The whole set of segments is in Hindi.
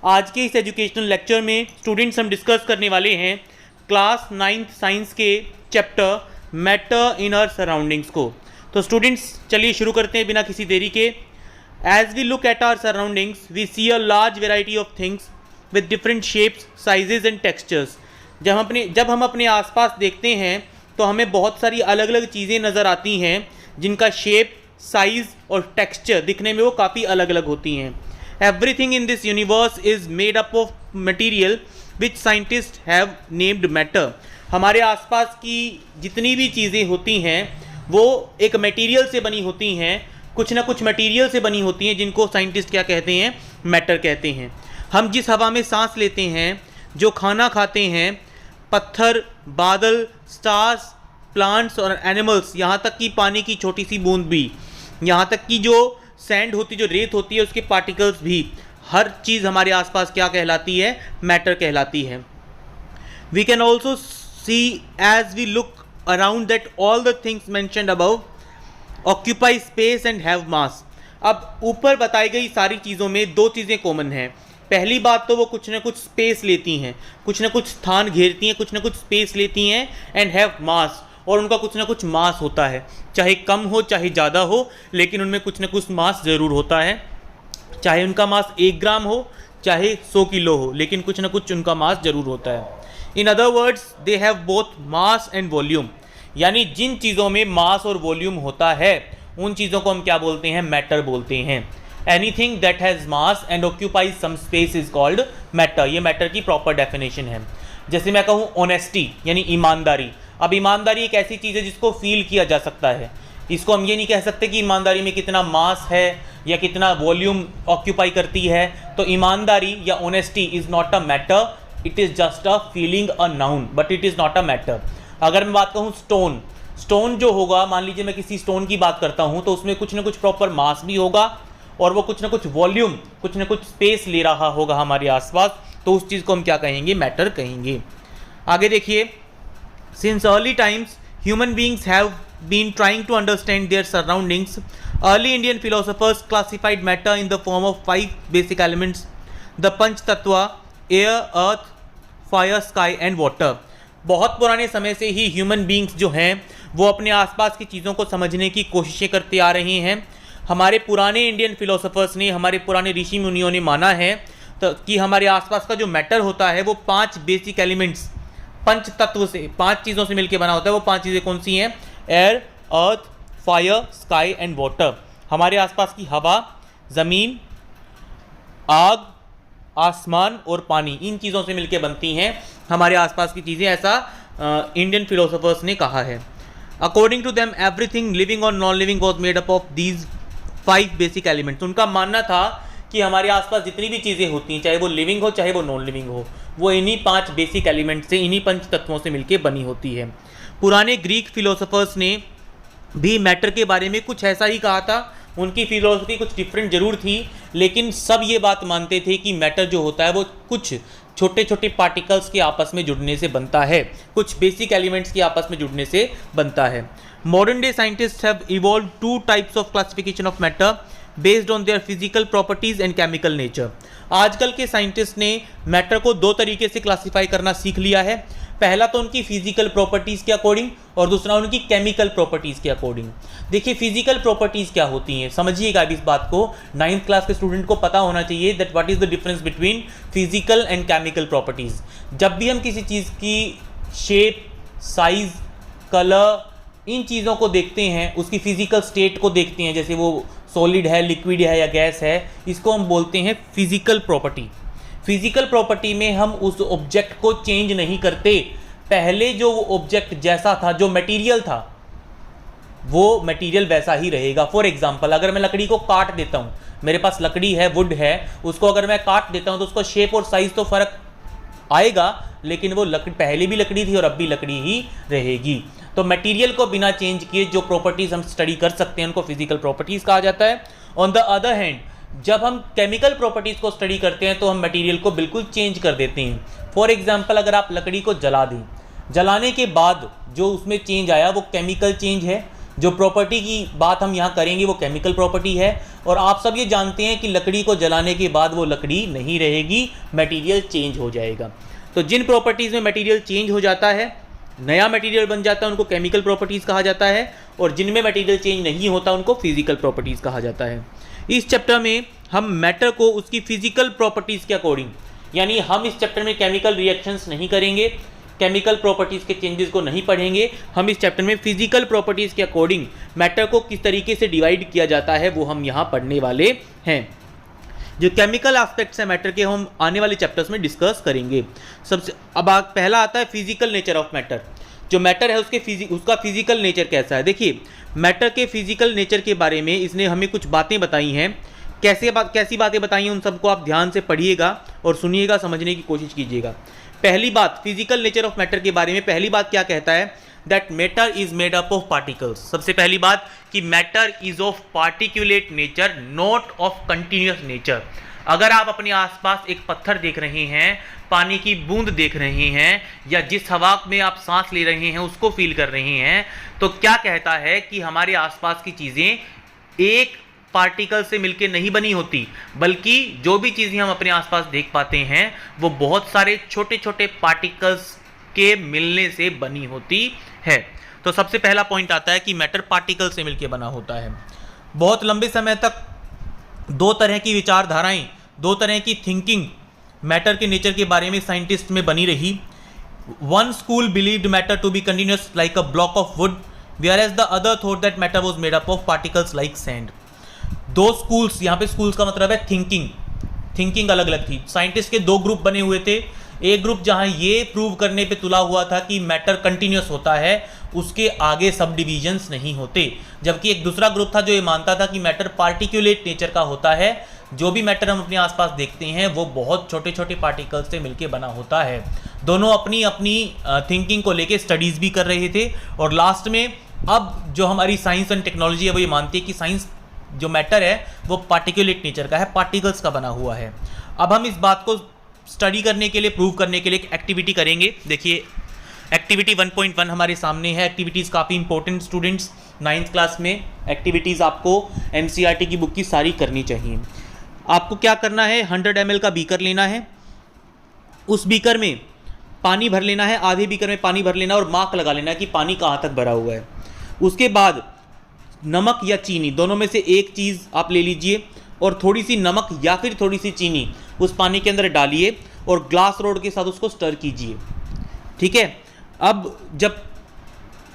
आज के इस एजुकेशनल लेक्चर में स्टूडेंट्स हम डिस्कस करने वाले हैं क्लास 9th साइंस के chapter matter in our surroundings को। तो स्टूडेंट्स चलिए शुरू करते हैं बिना किसी देरी के। As we look at our surroundings we see a large variety of things with different shapes, sizes and textures. जब हम अपने आसपास देखते हैं तो हमें बहुत सारी अलग अलग चीज़ें नज़र आती हैं जिनका शेप, साइज़ और टेक्सचर दिखने में वो काफ़ी अलग अलग होती हैं। Everything in this universe is made up of material which scientists have named matter। हमारे आसपास की जितनी भी चीज़ें होती हैं वो एक मटेरियल से बनी होती हैं, कुछ ना कुछ मटेरियल से बनी होती हैं जिनको साइंटिस्ट क्या कहते हैं, मैटर कहते हैं। हम जिस हवा में सांस लेते हैं, जो खाना खाते हैं, पत्थर, बादल, स्टार्स, प्लांट्स और एनिमल्स, यहाँ तक कि पानी की छोटी सी बूंद भी, यहाँ तक कि जो सैंड होती, जो रेत होती है, उसके पार्टिकल्स भी, हर चीज़ हमारे आसपास क्या कहलाती है, मैटर कहलाती है। We can also see as we look around that all the things mentioned above occupy space and have mass. अब ऊपर बताई गई सारी चीज़ों में दो चीज़ें कॉमन हैं। पहली बात तो वो कुछ ना कुछ स्पेस लेती हैं, कुछ ना कुछ स्थान घेरती हैं, कुछ ना कुछ स्पेस लेती हैं, एंड हैव मास, और उनका कुछ ना कुछ मास होता है, चाहे कम हो चाहे ज़्यादा हो, लेकिन उनमें कुछ ना कुछ मास ज़रूर होता है। चाहे उनका मास 1 ग्राम हो चाहे 100 किलो हो, लेकिन कुछ ना कुछ उनका मास ज़रूर होता है। In other words they have both mass and volume. यानी जिन चीज़ों में मास और वॉल्यूम होता है उन चीज़ों को हम क्या बोलते हैं, मैटर बोलते हैं। Anything that has mass and occupies some space is called matter. ये मैटर की प्रॉपर डेफिनेशन है। जैसे मैं कहूँ ऑनेस्टी यानी ईमानदारी। अब ईमानदारी एक ऐसी चीज़ है जिसको फील किया जा सकता है। इसको हम ये नहीं कह सकते कि ईमानदारी में कितना मास है या कितना वॉल्यूम ऑक्यूपाई करती है। तो ईमानदारी या honesty is not a matter, it is just a feeling, a noun, but it is not a matter. अगर मैं बात कहूँ स्टोन जो होगा, मान लीजिए मैं किसी स्टोन की बात करता हूँ तो उसमें कुछ ना कुछ प्रॉपर मास भी होगा और वो कुछ ना कुछ वॉल्यूम, कुछ ना कुछ स्पेस ले रहा होगा हमारे आसपास, तो उस चीज़ को हम क्या कहेंगे, मैटर कहेंगे। आगे देखिए, since early times human beings have been trying to understand their surroundings. Early Indian philosophers classified matter in the form of 5 basic elements: the panch tattva, air, earth, fire, sky and water। बहुत पुराने समय से ही ह्यूमन बींग्स जो हैं वो अपने आसपास की चीज़ों को समझने की कोशिशें करते आ रहे हैं। हमारे पुराने इंडियन फिलोसोफर्स ने, हमारे पुराने ऋषि मुनियों ने माना है तो कि हमारे आसपास का जो मैटर होता है वो 5 बेसिक एलिमेंट्स, पंच तत्व से, 5 चीज़ों से मिलकर बना होता है। वो 5 चीज़ें कौन सी हैं? Air, earth, fire, sky and water. हमारे आसपास की हवा, ज़मीन, आग, आसमान और पानी, इन चीज़ों से मिलकर बनती हैं हमारे आसपास की चीज़ें, ऐसा इंडियन फिलोसोफर्स ने कहा है। According to them everything living और non living was made up of these 5 basic elements. उनका मानना था कि हमारे आसपास जितनी भी चीज़ें होती हैं, चाहे वो लिविंग हो चाहे वो नॉन लिविंग हो, वो इन्हीं 5 बेसिक एलिमेंट से, इन्हीं पंच तत्वों से मिलकर बनी होती है। पुराने ग्रीक फिलोसोफर्स ने भी मैटर के बारे में कुछ ऐसा ही कहा था। उनकी फिलोसफी कुछ डिफरेंट जरूर थी, लेकिन सब ये बात मानते थे कि मैटर जो होता है वो कुछ छोटे छोटे पार्टिकल्स के आपस में जुड़ने से बनता है, कुछ बेसिक एलिमेंट्स के आपस में जुड़ने से बनता है। Modern day scientist have evolve 2 types of classification of matter based on their physical properties and chemical nature. आजकल के साइंटिस्ट ने मैटर को 2 तरीके से क्लासीफाई करना सीख लिया है। पहला तो उनकी फिजिकल प्रॉपर्टीज़ के अकॉर्डिंग और दूसरा उनकी केमिकल प्रॉपर्टीज़ के अकॉर्डिंग। देखिए फिजिकल प्रॉपर्टीज़ क्या होती हैं, समझिएगा अब इस बात को। 9th क्लास के स्टूडेंट को पता होना चाहिए that what is the difference between physical and chemical properties. जब भी हम किसी चीज़ की शेप, साइज़, कलर, इन चीज़ों को देखते हैं, उसकी फिजिकल स्टेट को देखते हैं, जैसे वो सॉलिड है, लिक्विड है या गैस है, इसको हम बोलते हैं फिजिकल प्रॉपर्टी। फिजिकल प्रॉपर्टी में हम उस ऑब्जेक्ट को चेंज नहीं करते। पहले जो वो ऑब्जेक्ट जैसा था, जो मटेरियल था, वो मटेरियल वैसा ही रहेगा। फॉर एग्जांपल, अगर मैं लकड़ी को काट देता हूँ, मेरे पास लकड़ी है, वुड है, उसको अगर मैं काट देता हूँ तो उसका शेप और साइज़ तो फ़र्क आएगा, लेकिन वो लकड़ी पहले भी लकड़ी थी और अब भी लकड़ी ही रहेगी। तो मटेरियल को बिना चेंज किए जो प्रॉपर्टीज़ हम स्टडी कर सकते हैं उनको फिजिकल प्रॉपर्टीज़ कहा जाता है। ऑन द अदर हैंड, जब हम केमिकल प्रॉपर्टीज़ को स्टडी करते हैं तो हम मटेरियल को बिल्कुल चेंज कर देते हैं। फॉर एग्जांपल, अगर आप लकड़ी को जला दें, जलाने के बाद जो उसमें चेंज आया वो केमिकल चेंज है जो प्रॉपर्टी की बात हम यहाँ करेंगे वो केमिकल प्रॉपर्टी है, और आप सब ये जानते हैं कि लकड़ी को जलाने के बाद वो लकड़ी नहीं रहेगी, मटेरियल चेंज हो जाएगा। तो जिन प्रॉपर्टीज़ में मटेरियल चेंज हो जाता है, नया मटेरियल बन जाता है, उनको केमिकल प्रॉपर्टीज़ कहा जाता है, और जिनमें मटेरियल चेंज नहीं होता उनको फिजिकल प्रॉपर्टीज़ कहा जाता है। इस चैप्टर में हम मैटर को उसकी फिजिकल प्रॉपर्टीज़ के अकॉर्डिंग, यानी हम इस चैप्टर में केमिकल रिएक्शंस नहीं करेंगे, केमिकल प्रॉपर्टीज़ के चेंजेस को नहीं पढ़ेंगे। हम इस चैप्टर में फिजिकल प्रॉपर्टीज़ के अकॉर्डिंग मैटर को किस तरीके से डिवाइड किया जाता है वो हम यहाँ पढ़ने वाले हैं। जो केमिकल एस्पेक्ट्स हैं मैटर के, हम आने वाले चैप्टर्स में डिस्कस करेंगे। सबसे अब पहला आता है फिजिकल नेचर ऑफ मैटर। जो मैटर है उसका फिजिकल नेचर कैसा है। देखिए, मैटर के फिजिकल नेचर के बारे में इसने हमें कुछ बातें बताई हैं। कैसी बातें बताई हैं उन सबको आप ध्यान से पढ़िएगा और सुनिएगा, समझने की कोशिश कीजिएगा। पहली बात, फिजिकल नेचर ऑफ मैटर के बारे में पहली बात क्या कहता है, that matter is made up of particles. सबसे पहली बात कि matter is of particulate nature, not of continuous nature. अगर आप अपने आसपास एक पत्थर देख रहे हैं, पानी की बूंद देख रहे हैं, या जिस हवा में आप सांस ले रहे हैं उसको फील कर रहे हैं, तो क्या कहता है कि हमारे आसपास की चीज़ें एक पार्टिकल से मिलकर नहीं बनी होती, बल्कि जो भी चीज़ें हम अपने आसपास देख पाते हैं वो बहुत सारे छोटे छोटे पार्टिकल्स के मिलने से बनी होती है। तो सबसे पहला पॉइंट आता है कि मैटर पार्टिकल से मिलकर बना होता है। बहुत लंबे समय तक दो तरह की विचारधाराएं, दो तरह की थिंकिंग मैटर के नेचर के बारे में साइंटिस्ट में बनी रही। One school believed matter to be continuous like a block of wood, whereas the other thought that matter was made up of particles like sand। दो स्कूल्स, यहाँ पे स्कूल्स का मतलब है थिंकिंग अलग अलग थी। साइंटिस्ट के दो ग्रुप बने हुए थे। एक ग्रुप जहाँ ये प्रूव करने पे तुला हुआ था कि मैटर कंटिन्यूअस होता है, उसके आगे सब डिविजन्स नहीं होते, जबकि एक दूसरा ग्रुप था जो ये मानता था कि मैटर पार्टिकुलेट नेचर का होता है। जो भी मैटर हम अपने आसपास देखते हैं वो बहुत छोटे छोटे पार्टिकल्स से मिलके बना होता है। दोनों अपनी अपनी थिंकिंग को लेके स्टडीज़ भी कर रहे थे, और लास्ट में अब जो हमारी साइंस एंड टेक्नोलॉजी है वो ये मानती है कि साइंस जो मैटर है वो पार्टिकुलेट नेचर का है, पार्टिकल्स का बना हुआ है। अब हम इस बात को स्टडी करने के लिए, प्रूव करने के लिए एक एक्टिविटी करेंगे। देखिए, एक्टिविटी 1.1 हमारे सामने है। एक्टिविटीज़ काफ़ी इंपॉर्टेंट स्टूडेंट्स, 9th क्लास में एक्टिविटीज़ आपको NCERT की बुक की सारी करनी चाहिए। आपको क्या करना है, 100 ml का बीकर लेना है, उस बीकर में पानी भर लेना है, आधे बीकर में पानी भर लेना और मार्क लगा लेना है कि पानी कहाँ तक भरा हुआ है। उसके बाद नमक या चीनी, दोनों में से एक चीज़ आप ले लीजिए, और थोड़ी सी नमक या फिर थोड़ी सी चीनी उस पानी के अंदर डालिए और ग्लास रोड के साथ उसको स्टर कीजिए। ठीक है। अब जब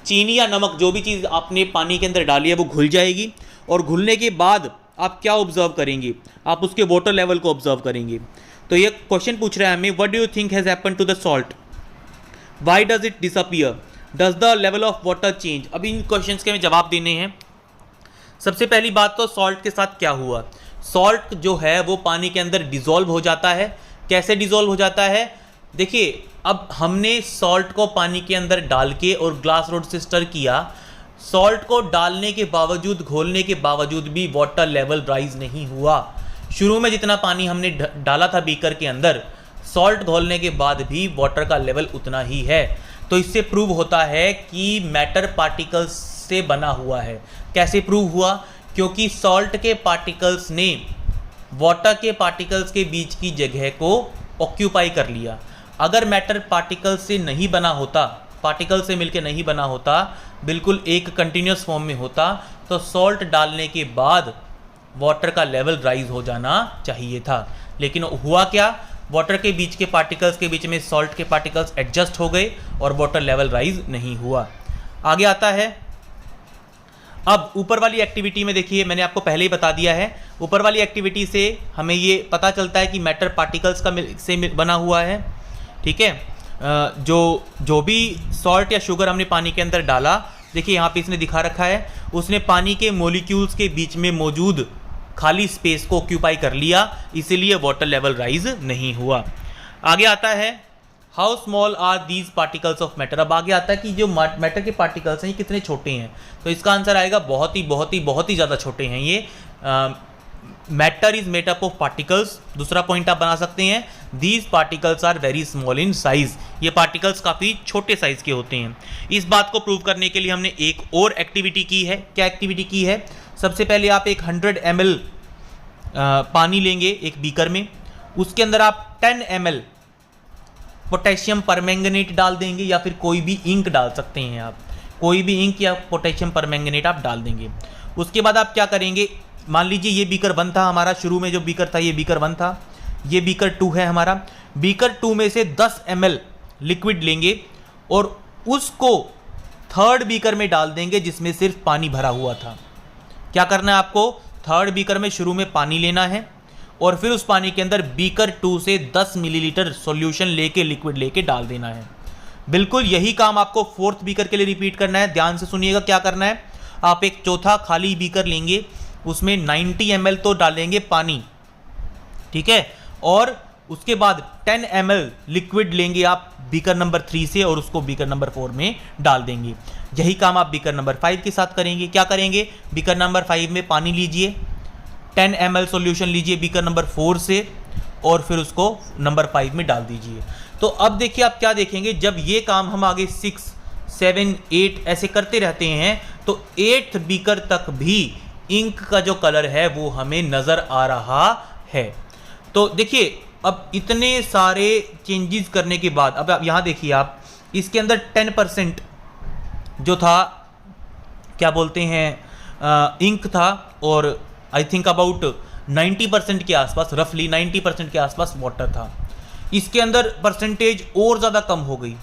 चीनी या नमक, जो भी चीज़ आपने पानी के अंदर डाली है, वो घुल जाएगी, और घुलने के बाद आप क्या ऑब्जर्व करेंगे, आप उसके वाटर लेवल को ऑब्जर्व करेंगे। तो ये क्वेश्चन पूछ रहा है हमें, what do you think has happened to the salt, why does it disappear, does the level of water change. अब इन क्वेश्चंस के हमें जवाब देने हैं। सबसे पहली बात तो सॉल्ट के साथ क्या हुआ। सॉल्ट जो है वो पानी के अंदर डिज़ोल्व हो जाता है। कैसे डिज़ोल्व हो जाता है, देखिए, अब हमने सॉल्ट को पानी के अंदर डाल के और ग्लास रोड से स्टर किया। सॉल्ट को डालने के बावजूद, घोलने के बावजूद भी वाटर लेवल राइज नहीं हुआ। शुरू में जितना पानी हमने डाला था बीकर के अंदर, सॉल्ट घोलने के बाद भी वाटर का लेवल उतना ही है। तो इससे प्रूव होता है कि मैटर पार्टिकल्स से बना हुआ है। कैसे प्रूव हुआ, क्योंकि सॉल्ट के पार्टिकल्स ने वाटर के पार्टिकल्स के बीच की जगह को ऑक्यूपाई कर लिया। अगर मैटर पार्टिकल से नहीं बना होता, पार्टिकल से मिलकर नहीं बना होता, बिल्कुल एक कंटिन्यूस फॉर्म में होता, तो सॉल्ट डालने के बाद वाटर का लेवल राइज हो जाना चाहिए था। लेकिन हुआ क्या, वाटर के बीच के पार्टिकल्स के बीच में सॉल्ट के पार्टिकल्स एडजस्ट हो गए और वाटर लेवल राइज नहीं हुआ। आगे आता है, अब ऊपर वाली एक्टिविटी में देखिए, मैंने आपको पहले ही बता दिया है, ऊपर वाली एक्टिविटी से हमें ये पता चलता है कि मैटर पार्टिकल्स का से बना हुआ है। ठीक है। जो भी सॉल्ट या शुगर हमने पानी के अंदर डाला, देखिए यहाँ पे इसने दिखा रखा है, उसने पानी के मॉलिक्यूल्स के बीच में मौजूद खाली स्पेस को ऑक्यूपाई कर लिया, इसीलिए वाटर लेवल राइज नहीं हुआ। आगे आता है, how small are these particles of matter. अब आगे आता है कि जो मैटर के पार्टिकल्स हैं ये कितने छोटे हैं। तो इसका आंसर आएगा बहुत ही ज़्यादा छोटे हैं ये। Matter is made up of particles. दूसरा पॉइंट आप बना सकते हैं, these particles are very small in size, ये पार्टिकल्स काफ़ी छोटे साइज के होते हैं। इस बात को प्रूव करने के लिए हमने एक और एक्टिविटी की है। क्या एक्टिविटी की है? सबसे पहले आप एक 100 ml पानी लेंगे एक बीकर में, उसके अंदर आप 10 ml पोटेशियम परमैंगनेट डाल देंगे, या फिर कोई भी इंक डाल सकते हैं आप, कोई भी इंक या पोटेशियम परमैंगनेट आप डाल देंगे। उसके बाद आप क्या करेंगे, मान लीजिए ये बीकर 1 था हमारा, शुरू में जो बीकर था ये बीकर 1 था, ये बीकर 2 है हमारा। बीकर 2 में से 10 ml लिक्विड लेंगे और उसको 3rd बीकर में डाल देंगे जिसमें सिर्फ पानी भरा हुआ था। क्या करना है आपको, 3rd बीकर में शुरू में पानी लेना है और फिर उस पानी के अंदर बीकर 2 से 10 मिलीलीटर सॉल्यूशन लेके, लिक्विड लेके डाल देना है। बिल्कुल यही काम आपको 4th बीकर के लिए रिपीट करना है। ध्यान से सुनिएगा क्या करना है, आप एक चौथा खाली बीकर लेंगे, उसमें 90 ml तो डालेंगे पानी, ठीक है, और उसके बाद 10 ml लिक्विड लेंगे आप बीकर नंबर 3 से और उसको बीकर नंबर 4 में डाल देंगे। यही काम आप बीकर नंबर 5 के साथ करेंगे। क्या करेंगे, बीकर नंबर 5 में पानी लीजिए, 10 ml सॉल्यूशन लीजिए बीकर नंबर 4 से और फिर उसको नंबर 5 में डाल दीजिए। तो अब देखिए आप क्या देखेंगे, जब ये काम हम आगे 6, 7, 8 ऐसे करते रहते हैं तो 8th बीकर तक भी इंक का जो कलर है वो हमें नज़र आ रहा है। तो देखिए अब इतने सारे चेंजेस करने के बाद अब यहाँ देखिए आप, इसके अंदर 10% जो था क्या बोलते हैं इंक था और आई थिंक अबाउट 90% के आसपास, रफली 90% के आसपास वाटर था। इसके अंदर परसेंटेज और ज़्यादा कम हो गई,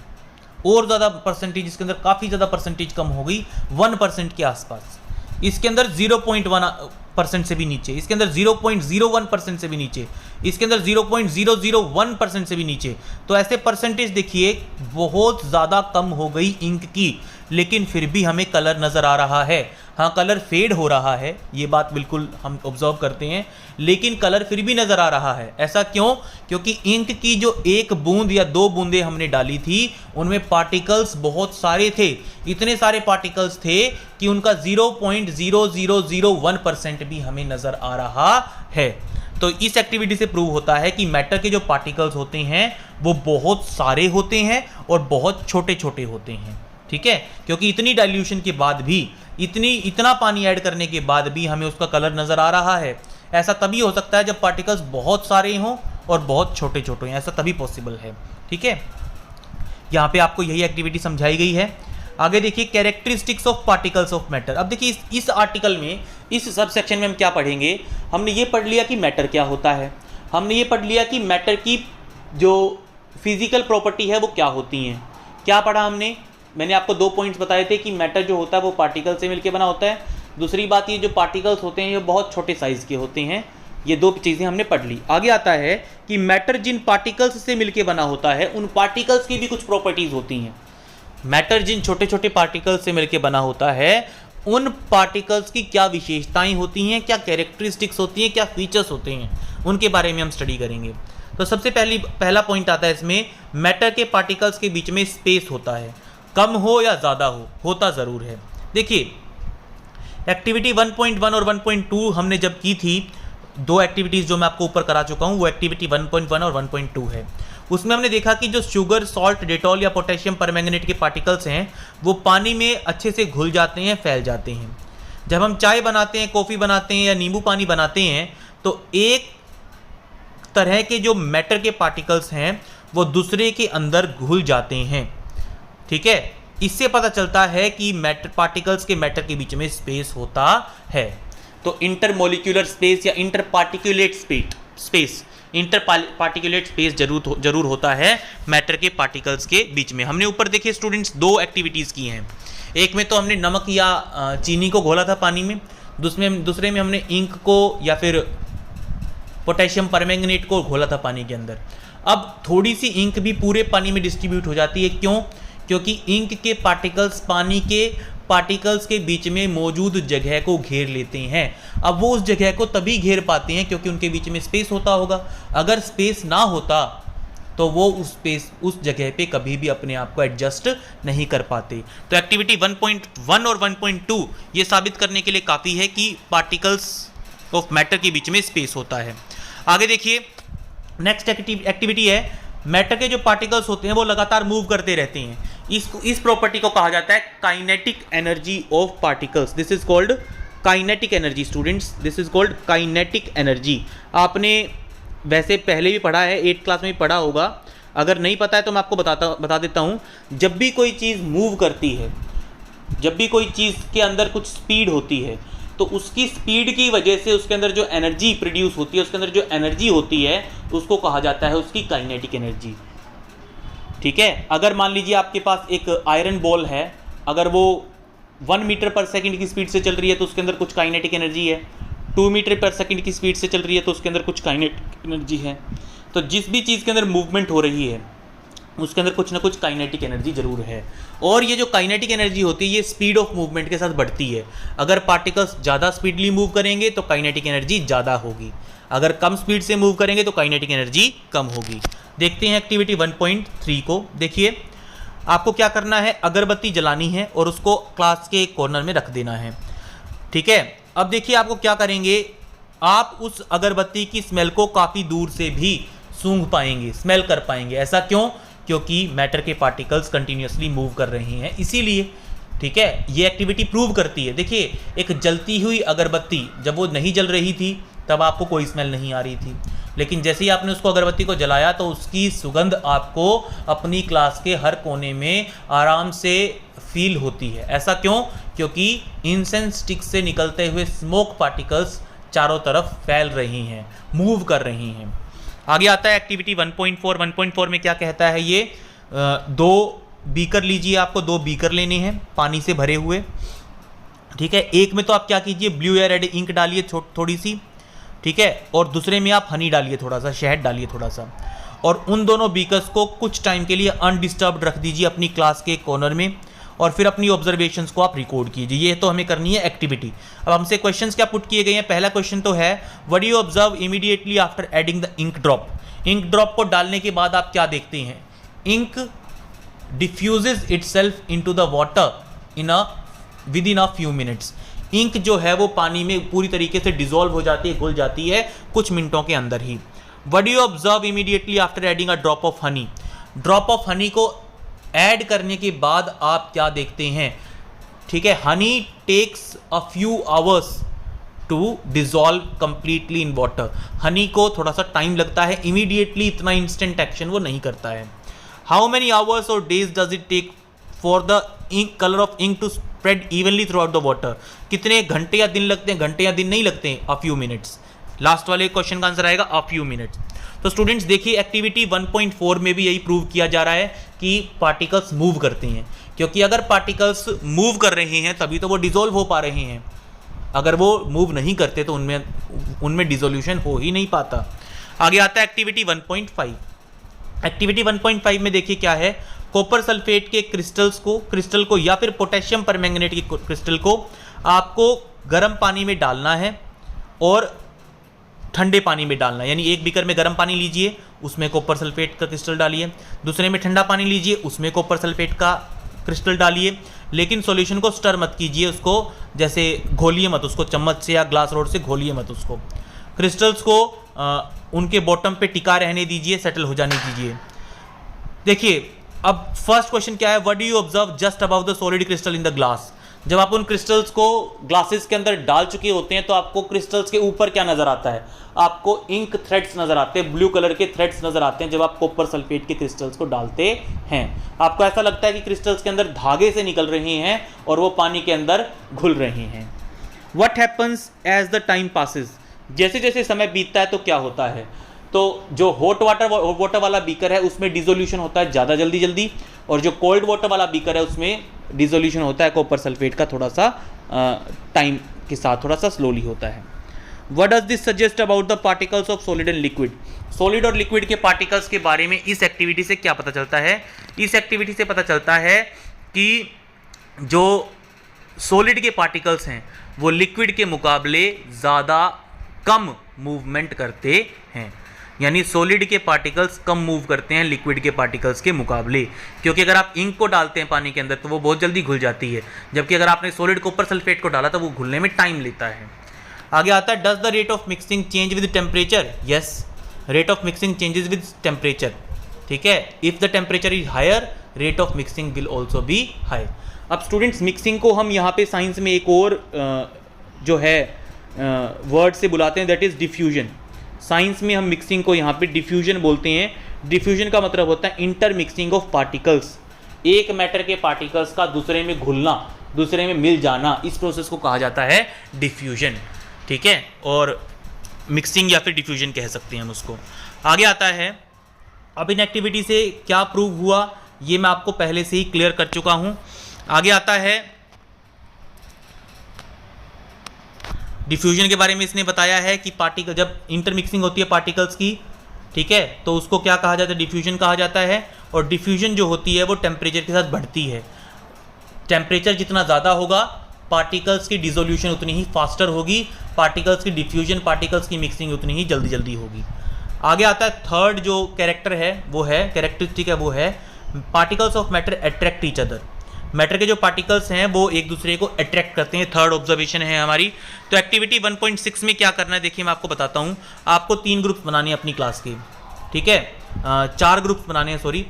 और ज़्यादा परसेंटेज इसके अंदर काफ़ी ज़्यादा परसेंटेज कम हो गई, 1% के आसपास। इसके अंदर 0.1% से भी नीचे, इसके अंदर 0.01% से भी नीचे, इसके अंदर 0.001% से भी नीचे। तो ऐसे परसेंटेज देखिए बहुत ज़्यादा कम हो गई इंक की, लेकिन फिर भी हमें कलर नज़र आ रहा है। हाँ, कलर फेड हो रहा है, ये बात बिल्कुल हम ऑब्जर्व करते हैं, लेकिन कलर फिर भी नज़र आ रहा है। ऐसा क्यों? क्योंकि इंक की जो 1 बूंद या 2 बूंदें हमने डाली थी उनमें पार्टिकल्स बहुत सारे थे, इतने सारे पार्टिकल्स थे कि उनका 0.0001% भी हमें नज़र आ रहा है। तो इस एक्टिविटी से प्रूव होता है कि मैटर के जो पार्टिकल्स होते हैं वो बहुत सारे होते हैं और बहुत छोटे छोटे होते हैं, ठीक है, क्योंकि इतनी डाइल्यूशन के बाद भी, इतना पानी ऐड करने के बाद भी हमें उसका कलर नज़र आ रहा है। ऐसा तभी हो सकता है जब पार्टिकल्स बहुत सारे हों और बहुत छोटे छोटे हों, ऐसा तभी पॉसिबल है, ठीक है। यहाँ पे आपको यही एक्टिविटी समझाई गई है। आगे देखिए characteristics of particles of matter. अब देखिए इस आर्टिकल में, इस सब सेक्शन में हम क्या पढ़ेंगे, हमने ये पढ़ लिया कि मैटर क्या होता है, हमने ये पढ़ लिया कि मैटर की जो फिजिकल प्रॉपर्टी है वो क्या होती हैं। क्या पढ़ा हमने, मैंने आपको 2 पॉइंट्स बताए थे कि मैटर जो होता है वो पार्टिकल से मिलकर बना होता है। दूसरी बात, ये जो पार्टिकल्स होते हैं ये बहुत छोटे साइज़ के होते हैं। ये 2 चीज़ें हमने पढ़ ली। आगे आता है कि मैटर जिन पार्टिकल्स से मिलकर बना होता है उन पार्टिकल्स की भी कुछ प्रॉपर्टीज़ होती हैं। मैटर जिन छोटे छोटे पार्टिकल्स से मिलकर बना होता है उन पार्टिकल्स की क्या विशेषताएं होती हैं, क्या कैरेक्टरिस्टिक्स होती हैं, क्या फीचर्स होते हैं, उनके बारे में हम स्टडी करेंगे। तो सबसे पहला पॉइंट आता है इसमें, मैटर के पार्टिकल्स के बीच में स्पेस होता है, कम हो या ज़्यादा हो, होता ज़रूर है। देखिए एक्टिविटी 1.1 और 1.2 हमने जब की थी, 2 एक्टिविटीज़ जो मैं आपको ऊपर करा चुका हूँ, वो एक्टिविटी 1.1 और 1.2 है। उसमें हमने देखा कि जो शुगर, सॉल्ट, डेटॉल या पोटेशियम परमैंगनेट के पार्टिकल्स हैं वो पानी में अच्छे से घुल जाते हैं, फैल जाते हैं। जब हम चाय बनाते हैं, कॉफ़ी बनाते हैं या नींबू पानी बनाते हैं तो एक तरह के जो मैटर के पार्टिकल्स हैं वो दूसरे के अंदर घुल जाते हैं, ठीक है। इससे पता चलता है कि मैटर पार्टिकल्स के मैटर के बीच में स्पेस होता है। तो इंटरमोलिक्यूलर स्पेस या इंटरपार्टिकुलेट स्पेस, इंटरपार्टिकुलेट स्पेस जरूर होता है मैटर के पार्टिकल्स के बीच में। हमने ऊपर देखिए स्टूडेंट्स 2 एक्टिविटीज़ की हैं। एक में तो हमने नमक या चीनी को घोला था पानी में, दूसरे में हमने इंक को या फिर पोटेशियम परमैंगनेट को घोला था पानी के अंदर। अब थोड़ी सी इंक भी पूरे पानी में डिस्ट्रीब्यूट हो जाती है, क्यों? क्योंकि इंक के पार्टिकल्स पानी के पार्टिकल्स के बीच में मौजूद जगह को घेर लेते हैं। अब वो उस जगह को तभी घेर पाते हैं क्योंकि उनके बीच में स्पेस होता होगा। अगर स्पेस ना होता तो वो उस जगह पे कभी भी अपने आप को एडजस्ट नहीं कर पाते। तो एक्टिविटी 1.1 और 1.2 ये साबित करने के लिए काफ़ी है कि पार्टिकल्स ऑफ मैटर के बीच में स्पेस होता है। आगे देखिए, नेक्स्ट एक्टिविटी है, मैटर के जो पार्टिकल्स होते हैं वो लगातार मूव करते रहते हैं। इस प्रॉपर्टी को कहा जाता है kinetic energy of particles. This is called kinetic energy students, this is called kinetic energy. आपने वैसे पहले भी पढ़ा है, 8th क्लास में भी पढ़ा होगा, अगर नहीं पता है तो मैं आपको बता देता हूँ। जब भी कोई चीज़ मूव करती है, जब भी कोई चीज़ के अंदर कुछ स्पीड होती है, तो उसकी स्पीड की वजह से उसके अंदर जो एनर्जी प्रोड्यूस होती है, उसके अंदर जो एनर्जी होती है उसको कहा जाता है उसकी काइनेटिक एनर्जी। ठीक है, अगर मान लीजिए आपके पास एक आयरन बॉल है, अगर वो 1 मीटर पर सेकंड की स्पीड से चल रही है तो उसके अंदर कुछ काइनेटिक एनर्जी है, 2 मीटर पर सेकंड की स्पीड से चल रही है तो उसके अंदर कुछ काइनेटिक एनर्जी है। तो जिस भी चीज़ के अंदर मूवमेंट हो रही है उसके अंदर कुछ ना कुछ काइनेटिक एनर्जी जरूर है। और ये जो काइनेटिक एनर्जी होती है ये स्पीड ऑफ मूवमेंट के साथ बढ़ती है। अगर पार्टिकल्स ज़्यादा स्पीडली मूव करेंगे तो काइनेटिक एनर्जी ज़्यादा होगी, अगर कम स्पीड से मूव करेंगे तो काइनेटिक एनर्जी कम होगी। देखते हैं एक्टिविटी 1.3 को। देखिए, आपको क्या करना है, अगरबत्ती जलानी है और उसको क्लास के कॉर्नर में रख देना है। ठीक है, अब देखिए आपको क्या करेंगे, आप उस अगरबत्ती की स्मेल को काफ़ी दूर से भी सूंघ पाएंगे, स्मेल कर पाएंगे। ऐसा क्यों? क्योंकि मैटर के पार्टिकल्स कंटिन्यूसली मूव कर रहे हैं, इसीलिए। ठीक है, ये एक्टिविटी प्रूव करती है। देखिए, एक जलती हुई अगरबत्ती जब वो नहीं जल रही थी तब आपको कोई स्मेल नहीं आ रही थी, लेकिन जैसे ही आपने उसको अगरबत्ती को जलाया तो उसकी सुगंध आपको अपनी क्लास के हर कोने में आराम से फील होती है। ऐसा क्यों? क्योंकि इंसेंस स्टिक से निकलते हुए स्मोक पार्टिकल्स चारों तरफ फैल रही हैं, मूव कर रही हैं। आगे आता है एक्टिविटी 1.4। 1.4 में क्या कहता है ये, 2 बीकर लीजिए, आपको 2 बीकर लेने हैं पानी से भरे हुए। ठीक है, एक में तो आप क्या कीजिए, ब्लू या रेड इंक डालिए थोड़ी सी, ठीक है, और दूसरे में आप हनी डालिए, थोड़ा सा शहद डालिए थोड़ा सा, और उन दोनों बीकर्स को कुछ टाइम के लिए अनडिस्टर्ब्ड रख दीजिए अपनी क्लास के कॉर्नर में, और फिर अपनी ऑब्जर्वेशंस को आप रिकॉर्ड कीजिए। ये तो हमें करनी है एक्टिविटी। अब हमसे क्वेश्चंस क्या पुट किए गए हैं। पहला क्वेश्चन तो है, what do you observe immediately after adding the ink drop. Ink drop को डालने के बाद आप क्या देखते हैं, ink diffuses itself into the water within a few minutes. Ink जो है वो पानी में पूरी तरीके से डिसॉल्व हो जाती है, घुल जाती है कुछ मिनटों के अंदर ही। What do you observe immediately after adding a drop of honey. Drop of honey को ऐड करने के बाद आप क्या देखते हैं, ठीक है, honey takes a few hours to dissolve completely in water. Honey को थोड़ा सा टाइम लगता है, इमीडिएटली इतना इंस्टेंट एक्शन वो नहीं करता है। हाउ मेनी आवर्स और days does it take for the ink colour of ink to spread evenly throughout the water. कितने घंटे या दिन लगते हैं, घंटे या दिन नहीं लगते हैं, अ फ्यू मिनट्स। लास्ट वाले क्वेश्चन का आंसर आएगा अ फ्यू मिनट्स। तो स्टूडेंट्स देखिए, एक्टिविटी 1.4 में भी यही प्रूव किया जा रहा है कि पार्टिकल्स मूव करते हैं, क्योंकि अगर पार्टिकल्स मूव कर रहे हैं तभी तो वो डिसॉल्व हो पा रहे हैं। अगर वो मूव नहीं करते तो उनमें डिसोल्यूशन हो ही नहीं पाता। आगे आता है एक्टिविटी 1.5। एक्टिविटी 1.5 में देखिए क्या है, कॉपर सल्फेट के क्रिस्टल को या फिर पोटेशियम परमैंगनेट के क्रिस्टल को आपको गर्म पानी में डालना है और ठंडे पानी में डालना है। यानी एक बीकर में गर्म पानी लीजिए, उसमें कॉपर सल्फेट का क्रिस्टल डालिए, दूसरे में ठंडा पानी लीजिए, उसमें कॉपर सल्फेट का क्रिस्टल डालिए, लेकिन सॉल्यूशन को स्टर मत कीजिए, उसको जैसे घोलिए मत, उसको चम्मच से या ग्लास रोड से घोलिए मत उसको। क्रिस्टल्स को उनके बॉटम पे टिका रहने दीजिए, सेटल हो जाने दीजिए। देखिए, अब फर्स्ट क्वेश्चन क्या है, what do you observe just about the solid crystal in the glass. जब आप उन क्रिस्टल्स को ग्लासेस के अंदर डाल चुके होते हैं तो आपको क्रिस्टल्स के ऊपर क्या नजर आता है, आपको इंक थ्रेड्स नजर आते हैं, ब्लू कलर के थ्रेड्स नजर आते हैं। जब आप कॉपर सल्फेट के क्रिस्टल्स को डालते हैं आपको ऐसा लगता है कि क्रिस्टल्स के अंदर धागे से निकल रहे हैं और वो पानी के अंदर घुल रहे हैं। What happens as the time passes. जैसे जैसे समय बीतता है तो क्या होता है, तो जो हॉट वाटर वाला बीकर है उसमें डिसोल्यूशन होता है ज़्यादा जल्दी, और जो कोल्ड वाटर वाला बीकर है उसमें डिसोल्यूशन होता है कॉपर सल्फेट का थोड़ा सा टाइम के साथ, थोड़ा सा स्लोली होता है। What does this suggest about the particles of solid and liquid. Solid और लिक्विड के पार्टिकल्स के बारे में इस एक्टिविटी से क्या पता चलता है, इस एक्टिविटी से पता चलता है कि जो सॉलिड के पार्टिकल्स हैं वो लिक्विड के मुकाबले ज़्यादा कम मूवमेंट करते हैं। यानी सॉलिड के पार्टिकल्स कम मूव करते हैं लिक्विड के पार्टिकल्स के मुकाबले, क्योंकि अगर आप इंक को डालते हैं पानी के अंदर तो वो बहुत जल्दी घुल जाती है, जबकि अगर आपने सॉलिड कॉपर सल्फेट को डाला तो वो घुलने में टाइम लेता है। आगे आता है does the rate of mixing change with temperature, yes rate of mixing changes with temperature, ठीक है। If the temperature is higher rate of mixing will also be high. अब स्टूडेंट्स मिक्सिंग को हम यहाँ पे साइंस में एक और जो है वर्ड से बुलाते हैं, दैट इज डिफ्यूजन। साइंस में हम मिक्सिंग को यहाँ पे डिफ्यूजन बोलते हैं। डिफ्यूजन का मतलब होता है इंटर मिक्सिंग ऑफ पार्टिकल्स, एक मैटर के पार्टिकल्स का दूसरे में घुलना, दूसरे में मिल जाना, इस प्रोसेस को कहा जाता है डिफ्यूजन, ठीक है। और मिक्सिंग या फिर डिफ्यूजन कह सकते हैं हम उसको। आगे आता है अब इन एक्टिविटी से क्या प्रूव हुआ, ये मैं आपको पहले से ही क्लियर कर चुका हूं। आगे आता है डिफ्यूजन के बारे में इसने बताया है कि पार्टिकल जब इंटरमिक्सिंग होती है पार्टिकल्स की, ठीक है, तो उसको क्या कहा जाता है, डिफ्यूजन कहा जाता है। और डिफ्यूजन जो होती है वो टेम्परेचर के साथ बढ़ती है। टेम्परेचर जितना ज़्यादा होगा पार्टिकल्स की डिसोल्यूशन उतनी ही फास्टर होगी, पार्टिकल्स की डिफ्यूजन, पार्टिकल्स की मिक्सिंग उतनी ही जल्दी जल्दी होगी। आगे आता है थर्ड जो कैरेक्टर है वो है कैरेक्टरिस्टिक है वो है particles of matter attract each other. Matter के जो पार्टिकल्स हैं वो एक दूसरे को अट्रैक्ट करते हैं, थर्ड ऑब्जर्वेशन है हमारी। तो एक्टिविटी 1.6 में क्या करना है देखिए मैं आपको बताता हूँ। आपको 3 ग्रुप्स बनाने हैं अपनी क्लास के, ठीक है, 4 ग्रुप्स बनाने हैं सॉरी।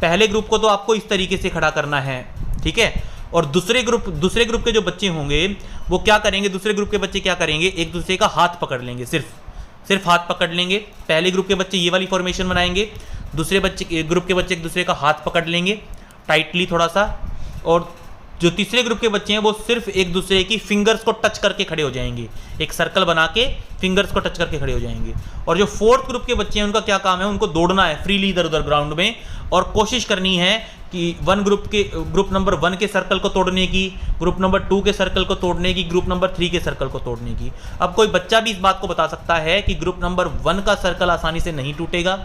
पहले ग्रुप को तो आपको इस तरीके से खड़ा करना है, ठीक है। और दूसरे ग्रुप के जो बच्चे होंगे वो क्या करेंगे, दूसरे ग्रुप के बच्चे क्या करेंगे, एक दूसरे का हाथ पकड़ लेंगे, सिर्फ हाथ पकड़ लेंगे। पहले ग्रुप के बच्चे ये वाली फॉर्मेशन बनाएंगे, दूसरे ग्रुप के बच्चे एक दूसरे का हाथ पकड़ लेंगे टाइटली थोड़ा सा, और जो तीसरे ग्रुप के बच्चे हैं वो सिर्फ एक दूसरे की फिंगर्स को टच करके खड़े हो जाएंगे, एक सर्कल बना के फिंगर्स को टच करके खड़े हो जाएंगे। और जो फोर्थ ग्रुप के बच्चे हैं उनका क्या काम है, उनको दौड़ना है फ्रीली इधर उधर ग्राउंड में, और कोशिश करनी है कि ग्रुप नंबर 1 के सर्कल को तोड़ने की, ग्रुप नंबर 2 के सर्कल को तोड़ने की, ग्रुप नंबर 3 के सर्कल को तोड़ने की। अब कोई बच्चा भी इस बात को बता सकता है कि ग्रुप नंबर 1 का सर्कल आसानी से नहीं टूटेगा,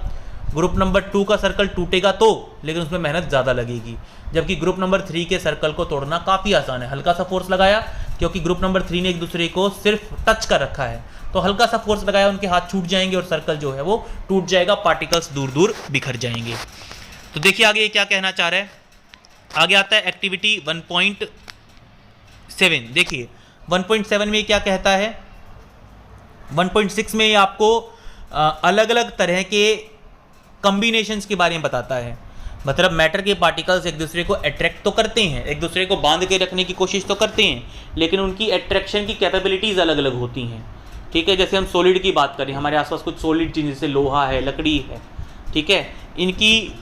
ग्रुप नंबर 2 का सर्कल टूटेगा तो, लेकिन उसमें मेहनत ज़्यादा लगेगी, जबकि ग्रुप नंबर 3 के सर्कल को तोड़ना काफ़ी आसान है। हल्का सा फोर्स लगाया, क्योंकि ग्रुप नंबर 3 ने एक दूसरे को सिर्फ टच कर रखा है, तो हल्का सा फोर्स लगाया, उनके हाथ छूट जाएंगे और सर्कल जो है वो टूट जाएगा, पार्टिकल्स दूर दूर बिखर जाएंगे। तो देखिए आगे ये क्या कहना चाह रहा है। आगे आता है एक्टिविटी 1.7। देखिए 1.7 में क्या कहता है, 1.6 में ये आपको अलग अलग तरह के कॉम्बिनेशंस के बारे में बताता है। मतलब मैटर के पार्टिकल्स एक दूसरे को अट्रैक्ट तो करते हैं, एक दूसरे को बांध के रखने की कोशिश तो करते हैं, लेकिन उनकी अट्रैक्शन की कैपेबिलिटीज़ अलग अलग होती हैं, ठीक है। जैसे हम सॉलिड की बात करें, हमारे आसपास कुछ सॉलिड चीज़ जैसे लोहा है, लकड़ी है, ठीक है, इनकी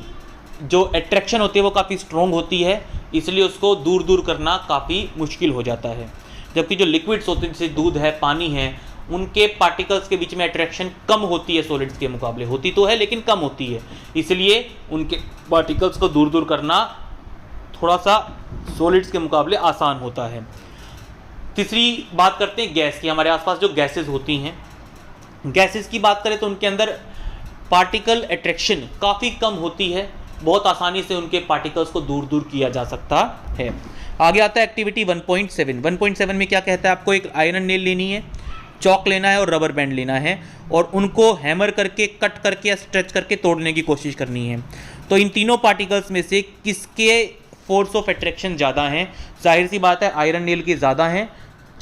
जो अट्रैक्शन होती है वो काफ़ी स्ट्रॉन्ग होती है, इसलिए उसको दूर दूर करना काफ़ी मुश्किल हो जाता है। जबकि जो लिक्विड्स होते हैं जैसे दूध है, पानी है, उनके पार्टिकल्स के बीच में अट्रैक्शन कम होती है सॉलिड्स के मुकाबले, होती तो है लेकिन कम होती है, इसलिए उनके पार्टिकल्स को दूर दूर करना थोड़ा सा सॉलिड्स के मुकाबले आसान होता है। तीसरी बात करते हैं गैस की। हमारे आसपास जो गैसेस होती हैं, गैसेस की बात करें तो उनके अंदर पार्टिकल अट्रैक्शन काफ़ी कम होती है, बहुत आसानी से उनके पार्टिकल्स को दूर दूर किया जा सकता है। आगे आता है एक्टिविटी 1.7। 1.7 में क्या कहता है, आपको एक आयरन नेल लेनी है, चौक लेना है और रबर बैंड लेना है, और उनको हैमर करके, कट करके या स्ट्रेच करके तोड़ने की कोशिश करनी है। तो इन तीनों पार्टिकल्स में से किसके फोर्स ऑफ अट्रैक्शन ज़्यादा हैं? जाहिर सी बात है आयरन नेल के ज़्यादा हैं,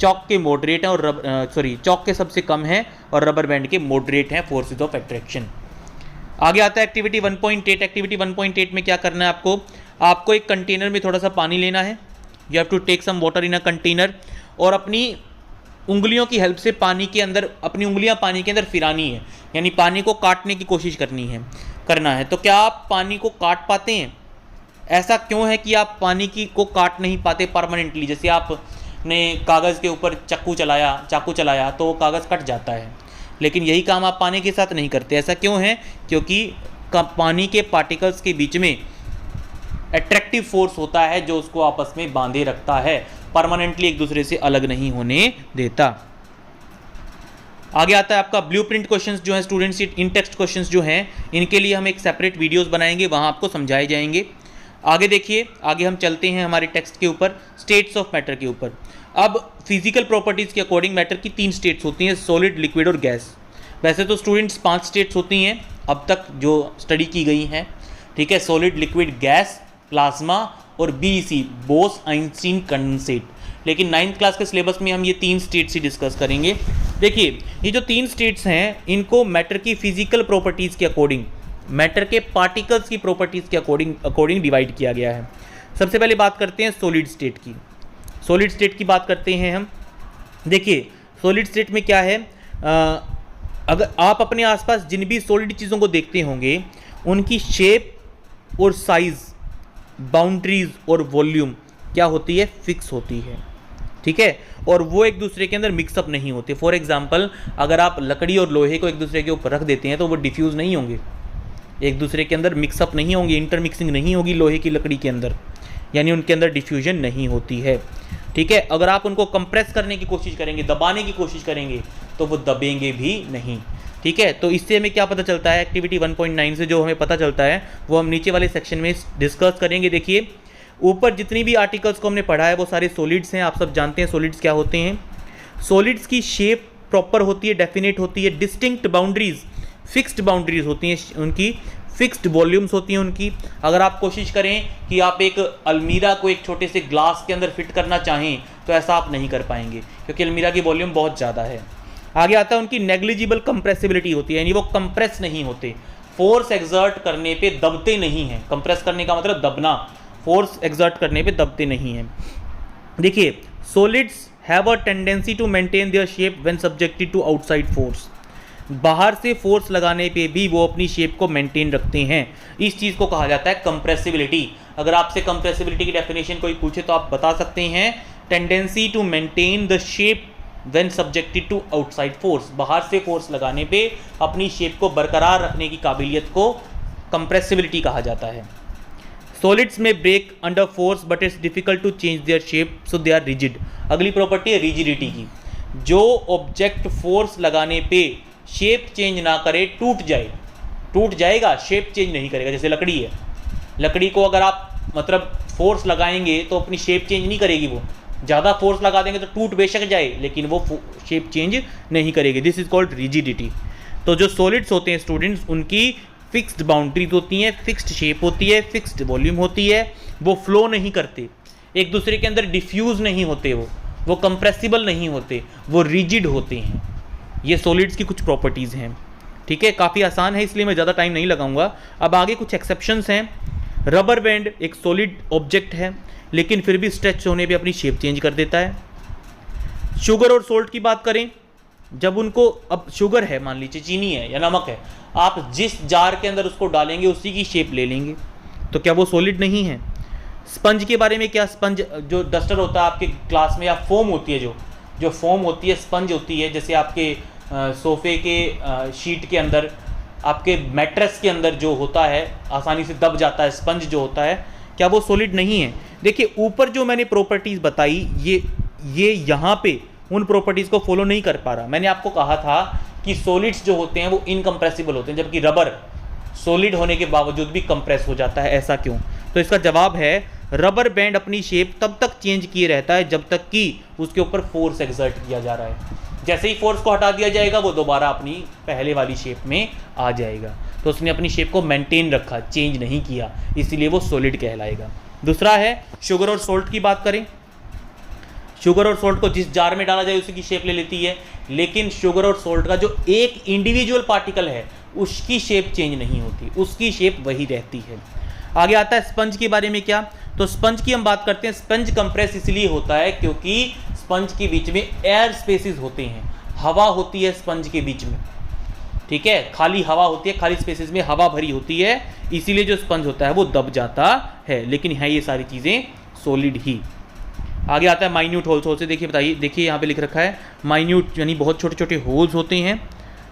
चौक के मॉडरेट हैं, और चौक के सबसे कम हैं, और रबर बैंड के मॉडरेट हैं फोर्सेस ऑफ अट्रैक्शन। आगे आता है एक्टिविटी 1.8। एक्टिविटी 1.8 में क्या करना है आपको एक कंटेनर में थोड़ा सा पानी लेना है, you have to take some water in a container, और अपनी उंगलियों की हेल्प से पानी के अंदर, अपनी उंगलियां पानी के अंदर फिरानी है, यानी पानी को काटने की कोशिश करना है। तो क्या आप पानी को काट पाते हैं? ऐसा क्यों है कि आप पानी को काट नहीं पाते परमानेंटली? जैसे आपने कागज़ के ऊपर चाकू चलाया तो वो कागज़ कट जाता है, लेकिन यही काम आप पानी के साथ नहीं करते। ऐसा क्यों है? क्योंकि पानी के पार्टिकल्स के बीच में अट्रैक्टिव फोर्स होता है जो उसको आपस में बांधे रखता है, परमानेंटली एक दूसरे से अलग नहीं होने देता। आगे आता है आपका ब्लूप्रिंट क्वेश्चंस जो है स्टूडेंट्स, इन टेक्स्ट क्वेश्चंस जो हैं इनके लिए हम एक सेपरेट वीडियोस बनाएंगे, वहां आपको समझाए जाएंगे। आगे देखिए, आगे हम चलते हैं हमारे टेक्स्ट के ऊपर, स्टेट्स ऑफ मैटर के ऊपर। अब फिजिकल प्रॉपर्टीज़ के अकॉर्डिंग मैटर की 3 स्टेट्स होती हैं, सॉलिड, लिक्विड और गैस। वैसे तो स्टूडेंट्स 5 स्टेट्स होती हैं अब तक जो स्टडी की गई हैं, ठीक है, सॉलिड, लिक्विड, गैस, प्लाज्मा और BEC, बोस आइंस्टीन कंडेंसेट। लेकिन 9th क्लास के सिलेबस में हम ये 3 स्टेट्स ही डिस्कस करेंगे। देखिए ये जो 3 स्टेट्स हैं इनको मैटर की फिजिकल प्रॉपर्टीज़ के अकॉर्डिंग, मैटर के पार्टिकल्स की प्रॉपर्टीज़ के अकॉर्डिंग डिवाइड किया गया है। सबसे पहले बात करते हैं सॉलिड स्टेट की। सॉलिड स्टेट की बात करते हैं हम। देखिए सॉलिड स्टेट में क्या है, अगर आप अपने आसपास जिन भी सॉलिड चीज़ों को देखते होंगे उनकी शेप और साइज़, बाउंड्रीज और वॉल्यूम क्या होती है, फिक्स होती है, ठीक है, और वो एक दूसरे के अंदर मिक्सअप नहीं होते। फॉर एग्जांपल अगर आप लकड़ी और लोहे को एक दूसरे के ऊपर रख देते हैं तो वो डिफ्यूज़ नहीं होंगे, एक दूसरे के अंदर मिक्सअप नहीं होंगे, इंटरमिक्सिंग नहीं होगी लोहे की लकड़ी के अंदर, यानी उनके अंदर डिफ्यूजन नहीं होती है, ठीक है। अगर आप उनको कंप्रेस करने की कोशिश करेंगे, दबाने की कोशिश करेंगे तो वो दबेंगे भी नहीं, ठीक है। तो इससे हमें क्या पता चलता है, एक्टिविटी 1.9 से जो हमें पता चलता है वो हम नीचे वाले सेक्शन में डिस्कस करेंगे। देखिए ऊपर जितनी भी आर्टिकल्स को हमने पढ़ा है वो सारे सॉलिड्स हैं। आप सब जानते हैं सॉलिड्स क्या होते हैं। सॉलिड्स की शेप प्रॉपर होती है, डेफिनेट होती है, डिस्टिंक्ट बाउंड्रीज, फिक्स्ड बाउंड्रीज होती हैं उनकी, फिक्स्ड वॉल्यूम्स होती हैं उनकी। अगर आप कोशिश करें कि आप एक अलमीरा को एक छोटे से ग्लास के अंदर फिट करना चाहें तो ऐसा आप नहीं कर पाएंगे क्योंकि अलमीरा की वॉल्यूम बहुत ज़्यादा है। आगे आता है उनकी नेग्लिजिबल कंप्रेसिबिलिटी होती है, यानी वो कंप्रेस नहीं होते, फोर्स एक्सर्ट करने पे दबते नहीं हैं। कंप्रेस करने का मतलब दबना, फोर्स एक्सर्ट करने पे दबते नहीं हैं। देखिए solids have a tendency to maintain their shape when subjected to outside force. बाहर से फोर्स लगाने पे भी वो अपनी शेप को मेंटेन रखते हैं। इस चीज़ को कहा जाता है कंप्रेसिबिलिटी। अगर आपसे कंप्रेसिबिलिटी की डेफिनेशन कोई पूछे तो आप बता सकते हैं tendency to maintain the shape when subjected to outside force. बाहर से फोर्स लगाने पे अपनी शेप को बरकरार रखने की काबिलियत को कंप्रेसिबिलिटी कहा जाता है। सॉलिड्स में break under force but it's difficult to change their shape so they are rigid. अगली प्रॉपर्टी है रिजिडिटी की। जो ऑब्जेक्ट फोर्स लगाने पे शेप चेंज ना करे, टूट जाएगा, शेप चेंज नहीं करेगा। जैसे लकड़ी है, लकड़ी को अगर आप मतलब फोर्स लगाएंगे तो अपनी शेप चेंज नहीं करेगी, वो ज़्यादा फोर्स लगा देंगे तो टूट बेशक जाए लेकिन वो शेप चेंज नहीं करेगी। This is called rigidity. तो जो सॉलिड्स होते हैं स्टूडेंट्स, उनकी फिक्स्ड बाउंड्रीज होती हैं, फिक्स्ड शेप होती है, फिक्स्ड वॉल्यूम होती है, वो फ्लो नहीं करते, एक दूसरे के अंदर डिफ्यूज़ नहीं होते, वो कंप्रेसिबल नहीं होते, वो रिजिड होते हैं। ये सॉलिड्स की कुछ प्रॉपर्टीज़ हैं, ठीक है। काफ़ी आसान है इसलिए मैं ज़्यादा टाइम नहीं लगाऊंगा। अब आगे कुछ एक्सेप्शंस हैं। रबर बैंड एक सॉलिड ऑब्जेक्ट है लेकिन फिर भी स्ट्रेच होने पे अपनी शेप चेंज कर देता है। शुगर और सोल्ट की बात करें, जब उनको, अब शुगर है मान लीजिए, चीनी है या नमक है, आप जिस जार के अंदर उसको डालेंगे उसी की शेप ले लेंगे, तो क्या वो सॉलिड नहीं है। स्पंज के बारे में क्या, स्पंज जो डस्टर होता है आपके क्लास में, या फोम होती है, जो फोम होती है, स्पंज होती है, जैसे आपके सोफे के शीट के अंदर, आपके मैट्रेस के अंदर जो होता है आसानी से दब जाता है, स्पंज जो होता है, क्या वो सॉलिड नहीं है। देखिए ऊपर जो मैंने प्रॉपर्टीज़ बताई ये यहाँ पे उन प्रॉपर्टीज़ को फॉलो नहीं कर पा रहा। मैंने आपको कहा था कि सॉलिड्स जो होते हैं वो इनकम्प्रेसिबल होते हैं, जबकि रबर सॉलिड होने के बावजूद भी कंप्रेस हो जाता है। ऐसा क्यों? तो इसका जवाब है रबर बैंड अपनी शेप तब तक चेंज किए रहता है जब तक कि उसके ऊपर फोर्स एक्सर्ट किया जा रहा है। जैसे ही फोर्स को हटा दिया जाएगा वो दोबारा अपनी पहले वाली शेप में आ जाएगा। तो उसने अपनी शेप को मेंटेन रखा, चेंज नहीं किया, इसीलिए वो सॉलिड कहलाएगा। दूसरा है शुगर और सोल्ट की बात करें, शुगर और सोल्ट को जिस जार में डाला जाए उसी की शेप ले लेती है, लेकिन शुगर और सोल्ट का जो एक इंडिविजुअल पार्टिकल है उसकी शेप चेंज नहीं होती, उसकी शेप वही रहती है। आगे आता है स्पंज के बारे में। क्या, तो स्पंज की हम बात करते हैं। स्पंज कंप्रेस इसलिए होता है क्योंकि स्पंज के बीच में एयर स्पेसिस होते हैं, हवा होती है स्पंज के बीच में, ठीक है, खाली हवा होती है, खाली स्पेसिस में हवा भरी होती है, इसीलिए जो स्पंज होता है वो दब जाता है, लेकिन है ये सारी चीज़ें सॉलिड ही। आगे आता है माइन्यूट होल्स। होल से देखिए, बताइए, देखिए यहाँ पे लिख रखा है माइन्यूट, यानी बहुत छोटे छोटे होल्स होते हैं,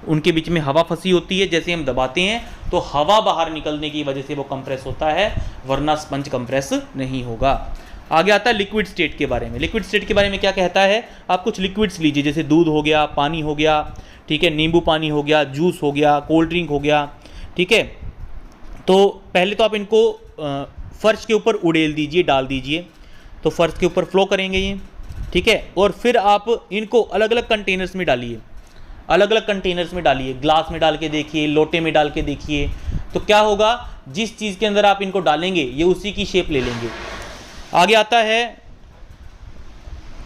उनके बीच में हवा फंसी होती है, जैसे हम दबाते हैं तो हवा बाहर निकलने की वजह से वो कंप्रेस होता है, वरना स्पंज कंप्रेस नहीं होगा। आगे आता है लिक्विड स्टेट के बारे में। लिक्विड स्टेट के बारे में क्या कहता है, आप कुछ लिक्विड्स लीजिए, जैसे दूध हो गया, पानी हो गया, ठीक है, नींबू पानी हो गया, जूस हो गया, कोल्ड ड्रिंक हो गया, ठीक है। तो पहले तो आप इनको फर्श के ऊपर उड़ेल दीजिए, डाल दीजिए, तो फर्श के ऊपर फ्लो करेंगे ये, ठीक है। और फिर आप इनको अलग अलग कंटेनर्स में डालिए, अलग अलग कंटेनर्स में डालिए, ग्लास में डाल के देखिए, लोटे में डाल के देखिए, तो क्या होगा, जिस चीज़ के अंदर आप इनको डालेंगे ये उसी की शेप ले लेंगे। आगे आता है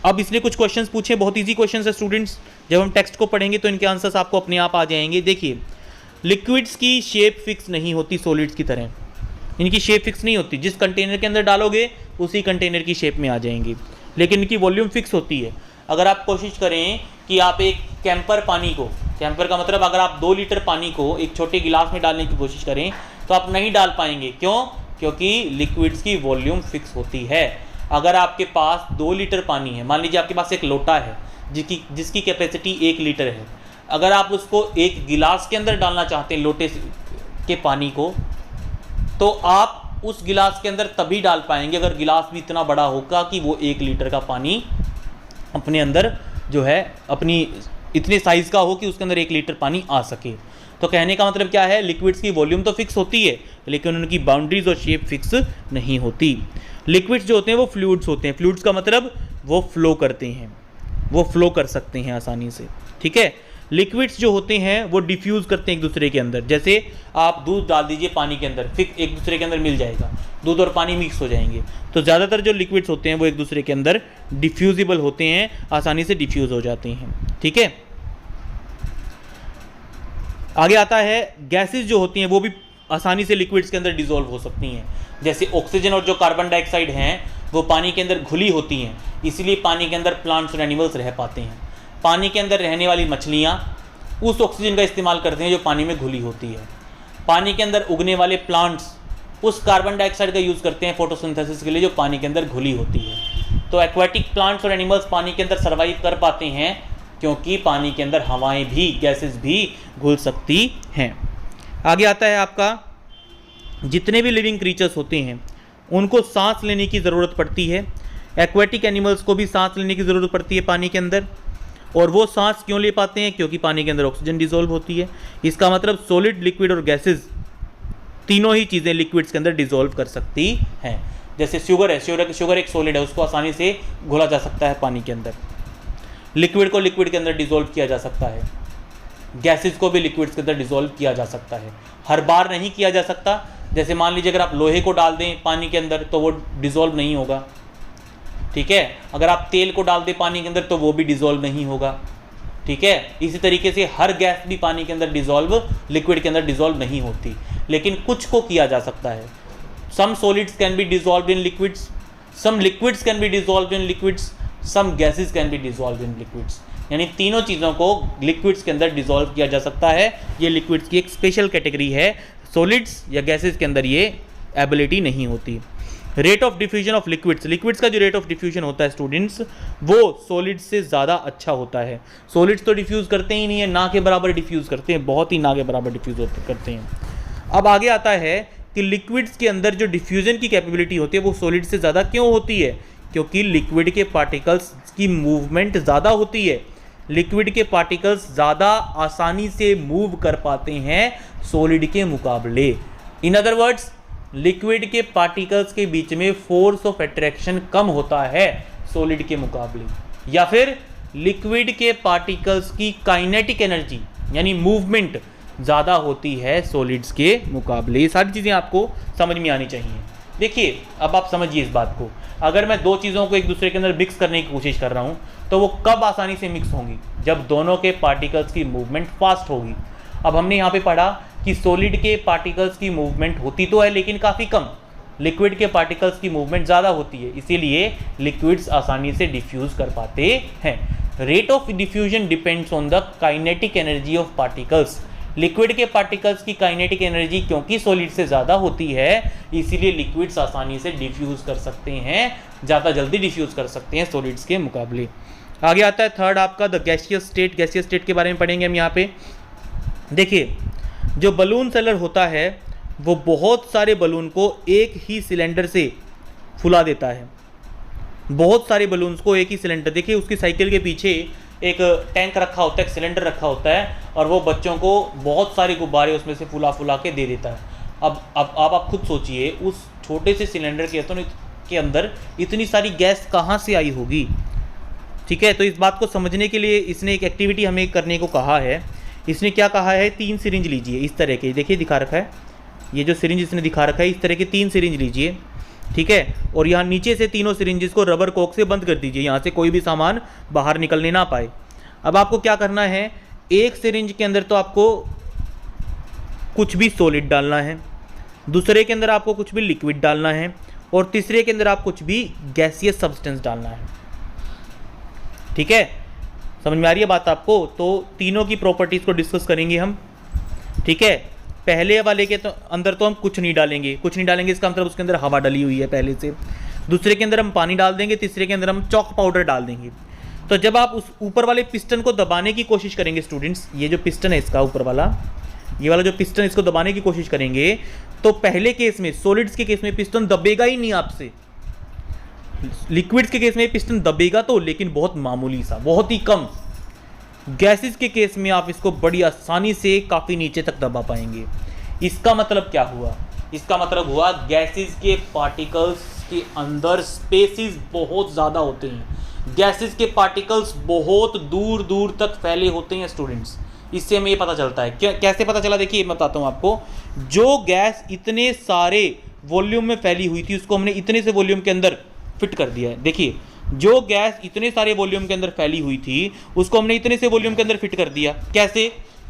अब इसने कुछ क्वेश्चंस पूछे, बहुत इजी क्वेश्चंस है स्टूडेंट्स, जब हम टेक्स्ट को पढ़ेंगे तो इनके आंसर्स आपको अपने आप आ जाएंगे। देखिए, लिक्विड्स की शेप फिक्स नहीं होती सॉलिड्स की तरह, इनकी शेप फिक्स नहीं होती, जिस कंटेनर के अंदर डालोगे उसी कंटेनर की शेप में आ जाएंगी, लेकिन इनकी वॉल्यूम फिक्स होती है। अगर आप कोशिश करें कि आप एक कैंपर पानी को, कैंपर का मतलब अगर आप 2 लीटर पानी को एक छोटे गिलास में डालने की कोशिश करें तो आप नहीं डाल पाएंगे। क्यों? क्योंकि लिक्विड्स की वॉल्यूम फिक्स होती है। अगर आपके पास 2 लीटर पानी है, मान लीजिए आपके पास एक लोटा है जिसकी कैपेसिटी 1 लीटर है, अगर आप उसको एक गिलास के अंदर डालना चाहते हैं लोटे के पानी को, तो आप उस गिलास के अंदर तभी डाल पाएंगे अगर गिलास भी इतना बड़ा होगा कि वो 1 लीटर का पानी अपने अंदर जो है अपनी इतने साइज़ का हो कि उसके अंदर 1 लीटर पानी आ सके। तो कहने का मतलब क्या है, लिक्विड्स की वॉल्यूम तो फिक्स होती है लेकिन उनकी बाउंड्रीज और शेप फिक्स नहीं होती। लिक्विड्स जो होते हैं वो फ्लूइड्स होते हैं। फ्लूइड्स का मतलब वो फ्लो करते हैं, वो फ्लो कर सकते हैं आसानी से, ठीक है। लिक्विड्स जो होते हैं वो डिफ्यूज़ करते हैं एक दूसरे के अंदर। जैसे आप दूध डाल दीजिए पानी के अंदर, फिर एक दूसरे के अंदर मिल जाएगा, दूध और पानी मिक्स हो जाएंगे। तो ज़्यादातर जो लिक्विड्स होते हैं वो एक दूसरे के अंदर डिफ्यूजिबल होते हैं, आसानी से डिफ्यूज़ हो जाते हैं, ठीक है। आगे आता है गैसेस जो होती हैं वो भी आसानी से लिक्विड्स के अंदर डिसॉल्व हो सकती हैं। जैसे ऑक्सीजन और जो कार्बन डाइऑक्साइड हैं वो पानी के अंदर घुली होती हैं, इसीलिए पानी के अंदर प्लांट्स और एनिमल्स रह पाते हैं। पानी के अंदर रहने वाली मछलियाँ उस ऑक्सीजन का इस्तेमाल करते हैं जो पानी में घुली होती है। पानी के अंदर उगने वाले प्लांट्स उस कार्बन डाइऑक्साइड का यूज़ करते हैं फोटोसिंथेसिस के लिए जो पानी के अंदर घुली होती है। तो एक्वाटिक प्लांट्स और एनिमल्स पानी के अंदर सर्वाइव कर पाते हैं क्योंकि पानी के अंदर हवाएं भी, गैसेस भी घुल सकती हैं। आगे आता है आपका, जितने भी लिविंग क्रीचर्स होते हैं उनको सांस लेने की ज़रूरत पड़ती है। एक्वाटिक एनिमल्स को भी सांस लेने की ज़रूरत पड़ती है पानी के अंदर, और वो सांस क्यों ले पाते हैं? क्योंकि पानी के अंदर ऑक्सीजन डिसॉल्व होती है। इसका मतलब सॉलिड, लिक्विड और गैसेस तीनों ही चीज़ें लिक्विड्स के अंदर डिसॉल्व कर सकती हैं। जैसे शुगर है, शुगर एक सॉलिड है, उसको आसानी से घोला जा सकता है पानी के अंदर। लिक्विड को लिक्विड के अंदर डिसॉल्व किया जा सकता है, गैसेस को भी लिक्विड्स के अंदर डिसॉल्व किया जा सकता है। हर बार नहीं किया जा सकता। जैसे मान लीजिए अगर आप लोहे को डाल दें पानी के अंदर तो वो डिसॉल्व नहीं होगा, ठीक है। अगर आप तेल को डाल दें पानी के अंदर तो वो भी डिसॉल्व नहीं होगा, ठीक है। इसी तरीके से हर गैस भी पानी के अंदर डिसॉल्व, लिक्विड के अंदर डिसॉल्व नहीं होती, लेकिन कुछ को किया जा सकता है। Some solids can be dissolved in liquids, some liquids can be dissolved in liquids, some gases can be dissolved in liquids. यानी तीनों चीज़ों को लिक्विड्स के अंदर डिसॉल्व किया जा सकता है। ये लिक्विड्स की एक स्पेशल कैटेगरी है, सॉलिड्स या गैसेस के अंदर ये एबिलिटी नहीं होती। Rate of diffusion of liquids, liquids का जो रेट ऑफ डिफ्यूजन होता है स्टूडेंट्स वो सॉलिड्स से ज़्यादा अच्छा होता है। सॉलिड्स तो डिफ्यूज़ करते ही नहीं है, ना के बराबर डिफ्यूज़ करते हैं, बहुत ही ना के बराबर डिफ्यूज़ करते हैं। अब आगे आता है कि लिक्विड्स के अंदर जो डिफ्यूज़न की कैपेबिलिटी होती है वो सॉलिड से ज़्यादा क्यों होती है? क्योंकि लिक्विड के पार्टिकल्स की मूवमेंट ज़्यादा होती है। लिक्विड के पार्टिकल्स ज़्यादा आसानी से मूव कर पाते हैं सॉलिड के मुकाबले। इन अदर वर्ड्स, लिक्विड के पार्टिकल्स के बीच में फोर्स ऑफ अट्रैक्शन कम होता है सॉलिड के मुकाबले, या फिर लिक्विड के पार्टिकल्स की काइनेटिक एनर्जी यानी मूवमेंट ज़्यादा होती है सॉलिड्स के मुकाबले। ये सारी चीज़ें आपको समझ में आनी चाहिए। देखिए, अब आप समझिए इस बात को, अगर मैं दो चीज़ों को एक दूसरे के अंदर मिक्स करने की कोशिश कर रहा हूँ तो वो कब आसानी से मिक्स होंगी? जब दोनों के पार्टिकल्स की मूवमेंट फास्ट होगी। अब हमने यहाँ पे पढ़ा कि सॉलिड के पार्टिकल्स की मूवमेंट होती तो है लेकिन काफ़ी कम, लिक्विड के पार्टिकल्स की मूवमेंट ज़्यादा होती है, इसीलिए लिक्विड्स आसानी से डिफ्यूज़ कर पाते हैं। Rate of diffusion depends on the kinetic energy of particles. Liquid के पार्टिकल्स की काइनेटिक एनर्जी क्योंकि सॉलिड से ज़्यादा होती है, इसीलिए लिक्विड्स आसानी से डिफ्यूज़ कर सकते हैं, ज़्यादा जल्दी डिफ्यूज़ कर सकते हैं सॉलिड्स के मुकाबले। आगे आता है थर्ड आपका the gaseous state. Gaseous state के बारे में पढ़ेंगे हम यहाँ पे। देखिए, जो बलून सेलर होता है वो बहुत सारे बलून को एक ही सिलेंडर से फुला देता है। बहुत सारे बलून्स को एक ही सिलेंडर, देखिए उसकी साइकिल के पीछे एक टैंक रखा होता है, एक सिलेंडर रखा होता है, और वो बच्चों को बहुत सारे गुब्बारे उसमें से फुला फुला के दे देता है। अब आप खुद सोचिए, उस छोटे से सिलेंडर के अंदर इतनी सारी गैस कहाँ से आई होगी? ठीक है, तो इस बात को समझने के लिए इसने एक एक्टिविटी हमें करने को कहा है। इसने क्या कहा है, 3 सिरिंज लीजिए इस तरह के, देखिए दिखा रखा है, ये जो सिरिंज इसने दिखा रखा है, इस तरह के 3 सिरिंज लीजिए। ठीक है। और यहाँ नीचे से तीनों सिरिंजेस को रबर कोक से बंद कर दीजिए, यहाँ से कोई भी सामान बाहर निकलने ना पाए। अब आपको क्या करना है, एक सिरिंज के अंदर तो आपको कुछ भी सॉलिड डालना है, दूसरे के अंदर आपको कुछ भी लिक्विड डालना है, और तीसरे के अंदर आप कुछ भी गैसियस सब्सटेंस डालना है। ठीक है, समझ में आ रही है बात आपको? तो तीनों की प्रॉपर्टीज़ को डिस्कस करेंगे हम। ठीक है, पहले वाले के तो अंदर तो हम कुछ नहीं डालेंगे, कुछ नहीं डालेंगे इसका मतलब उसके अंदर हवा डली हुई है पहले से। दूसरे के अंदर हम पानी डाल देंगे, तीसरे के अंदर हम चॉक पाउडर डाल देंगे। तो जब आप उस ऊपर वाले पिस्टन को दबाने की कोशिश करेंगे स्टूडेंट्स, ये जो पिस्टन है इसका ऊपर वाला, ये वाला जो पिस्टन, इसको दबाने की कोशिश करेंगे तो पहले केस में, सॉलिड्स के केस में पिस्टन दबेगा ही नहीं आपसे। लिक्विड्स के केस में पिस्टन दबेगा तो, लेकिन बहुत मामूली सा, बहुत ही कम। गैसेस के केस में आप इसको बड़ी आसानी से काफ़ी नीचे तक दबा पाएंगे। इसका मतलब क्या हुआ? इसका मतलब हुआ गैसेस के पार्टिकल्स के अंदर स्पेसिस बहुत ज़्यादा होते हैं। गैसेस के पार्टिकल्स बहुत दूर दूर तक फैले होते हैं स्टूडेंट्स। इससे हमें ये पता चलता है। कैसे पता चला? देखिए मैं बताता हूँ आपको। जो गैस इतने सारे वॉल्यूम में फैली हुई थी उसको हमने इतने से वॉल्यूम के अंदर फिट कर दिया है। देखिए, जो गैस इतने सारे वॉल्यूम के अंदर फैली हुई थी उसको हमने इतने से वॉल्यूम के अंदर फिट कर दिया। कैसे?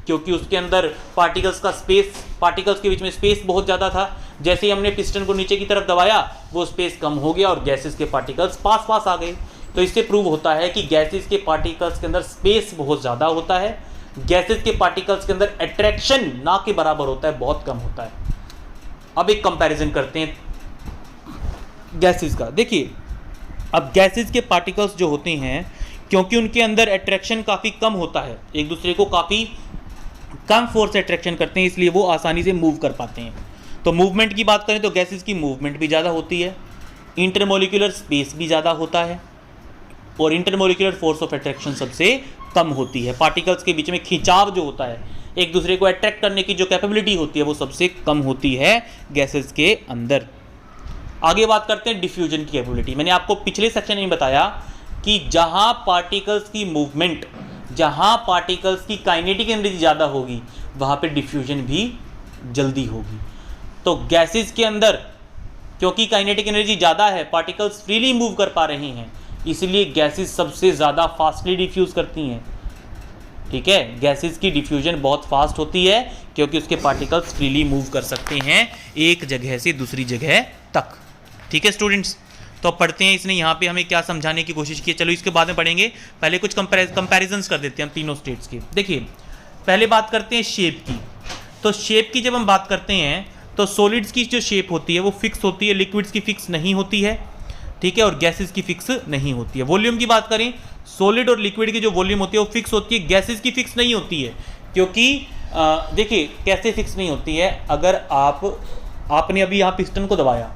क्योंकि उसके अंदर पार्टिकल्स का स्पेस, पार्टिकल्स के बीच में स्पेस बहुत ज़्यादा था। जैसे ही हमने पिस्टन को नीचे की तरफ दबाया वो स्पेस कम हो गया और गैसेस के पार्टिकल्स पास पास आ गए। तो इससे प्रूव होता है कि गैसेस के पार्टिकल्स के अंदर स्पेस बहुत ज़्यादा होता है। गैसेस के पार्टिकल्स के अंदर अट्रैक्शन ना के बराबर होता है, बहुत कम होता है। अब एक कंपैरिजन करते हैं गैसेस का। देखिए, अब गैसेस के पार्टिकल्स जो होते हैं, क्योंकि उनके अंदर अट्रैक्शन काफ़ी कम होता है, एक दूसरे को काफ़ी कम फोर्स से अट्रैक्शन करते हैं, इसलिए वो आसानी से मूव कर पाते हैं। तो मूवमेंट की बात करें तो गैसेस की मूवमेंट भी ज़्यादा होती है, इंटरमोलिकुलर स्पेस भी ज़्यादा होता है, और इंटरमोलिकुलर फोर्स ऑफ अट्रैक्शन सबसे कम होती है। पार्टिकल्स के बीच में खिंचाव जो होता है, एक दूसरे को अट्रैक्ट करने की जो कैपेबिलिटी होती है, वो सबसे कम होती है गैसेस के अंदर। आगे बात करते हैं डिफ्यूजन की कैपेबिलिटी। मैंने आपको पिछले सेक्शन में बताया कि जहां पार्टिकल्स की मूवमेंट, जहां पार्टिकल्स की काइनेटिक एनर्जी ज़्यादा होगी वहां पे डिफ्यूजन भी जल्दी होगी। तो गैसेस के अंदर क्योंकि काइनेटिक एनर्जी ज़्यादा है, पार्टिकल्स फ्रीली मूव कर पा रहे हैं, इसलिए गैसेस सबसे ज़्यादा फास्टली डिफ्यूज़ करती हैं। ठीक है, गैसेस की डिफ्यूजन बहुत फास्ट होती है क्योंकि उसके पार्टिकल्स फ्रीली मूव कर सकते हैं एक जगह से दूसरी जगह तक। ठीक है स्टूडेंट्स, तो अब पढ़ते हैं इसने यहाँ पे हमें क्या समझाने की कोशिश की है। चलो इसके बाद में पढ़ेंगे, पहले कुछ कंपैरिजन्स कर देते हैं हम तीनों स्टेट्स के। देखिए, पहले बात करते हैं शेप की। तो शेप की जब हम बात करते हैं तो सॉलिड्स की जो शेप होती है वो फिक्स होती है, लिक्विड्स की फिक्स नहीं होती है। ठीक है, और गैसेस की फिक्स नहीं होती है। वॉल्यूम की बात करें, सॉलिड और लिक्विड की जो वॉल्यूम होती है वो फिक्स होती है, गैसेस की फिक्स नहीं होती है। क्योंकि देखिए कैसे फिक्स नहीं होती है, अगर आपने अभी यहाँ पिस्टन को दबाया,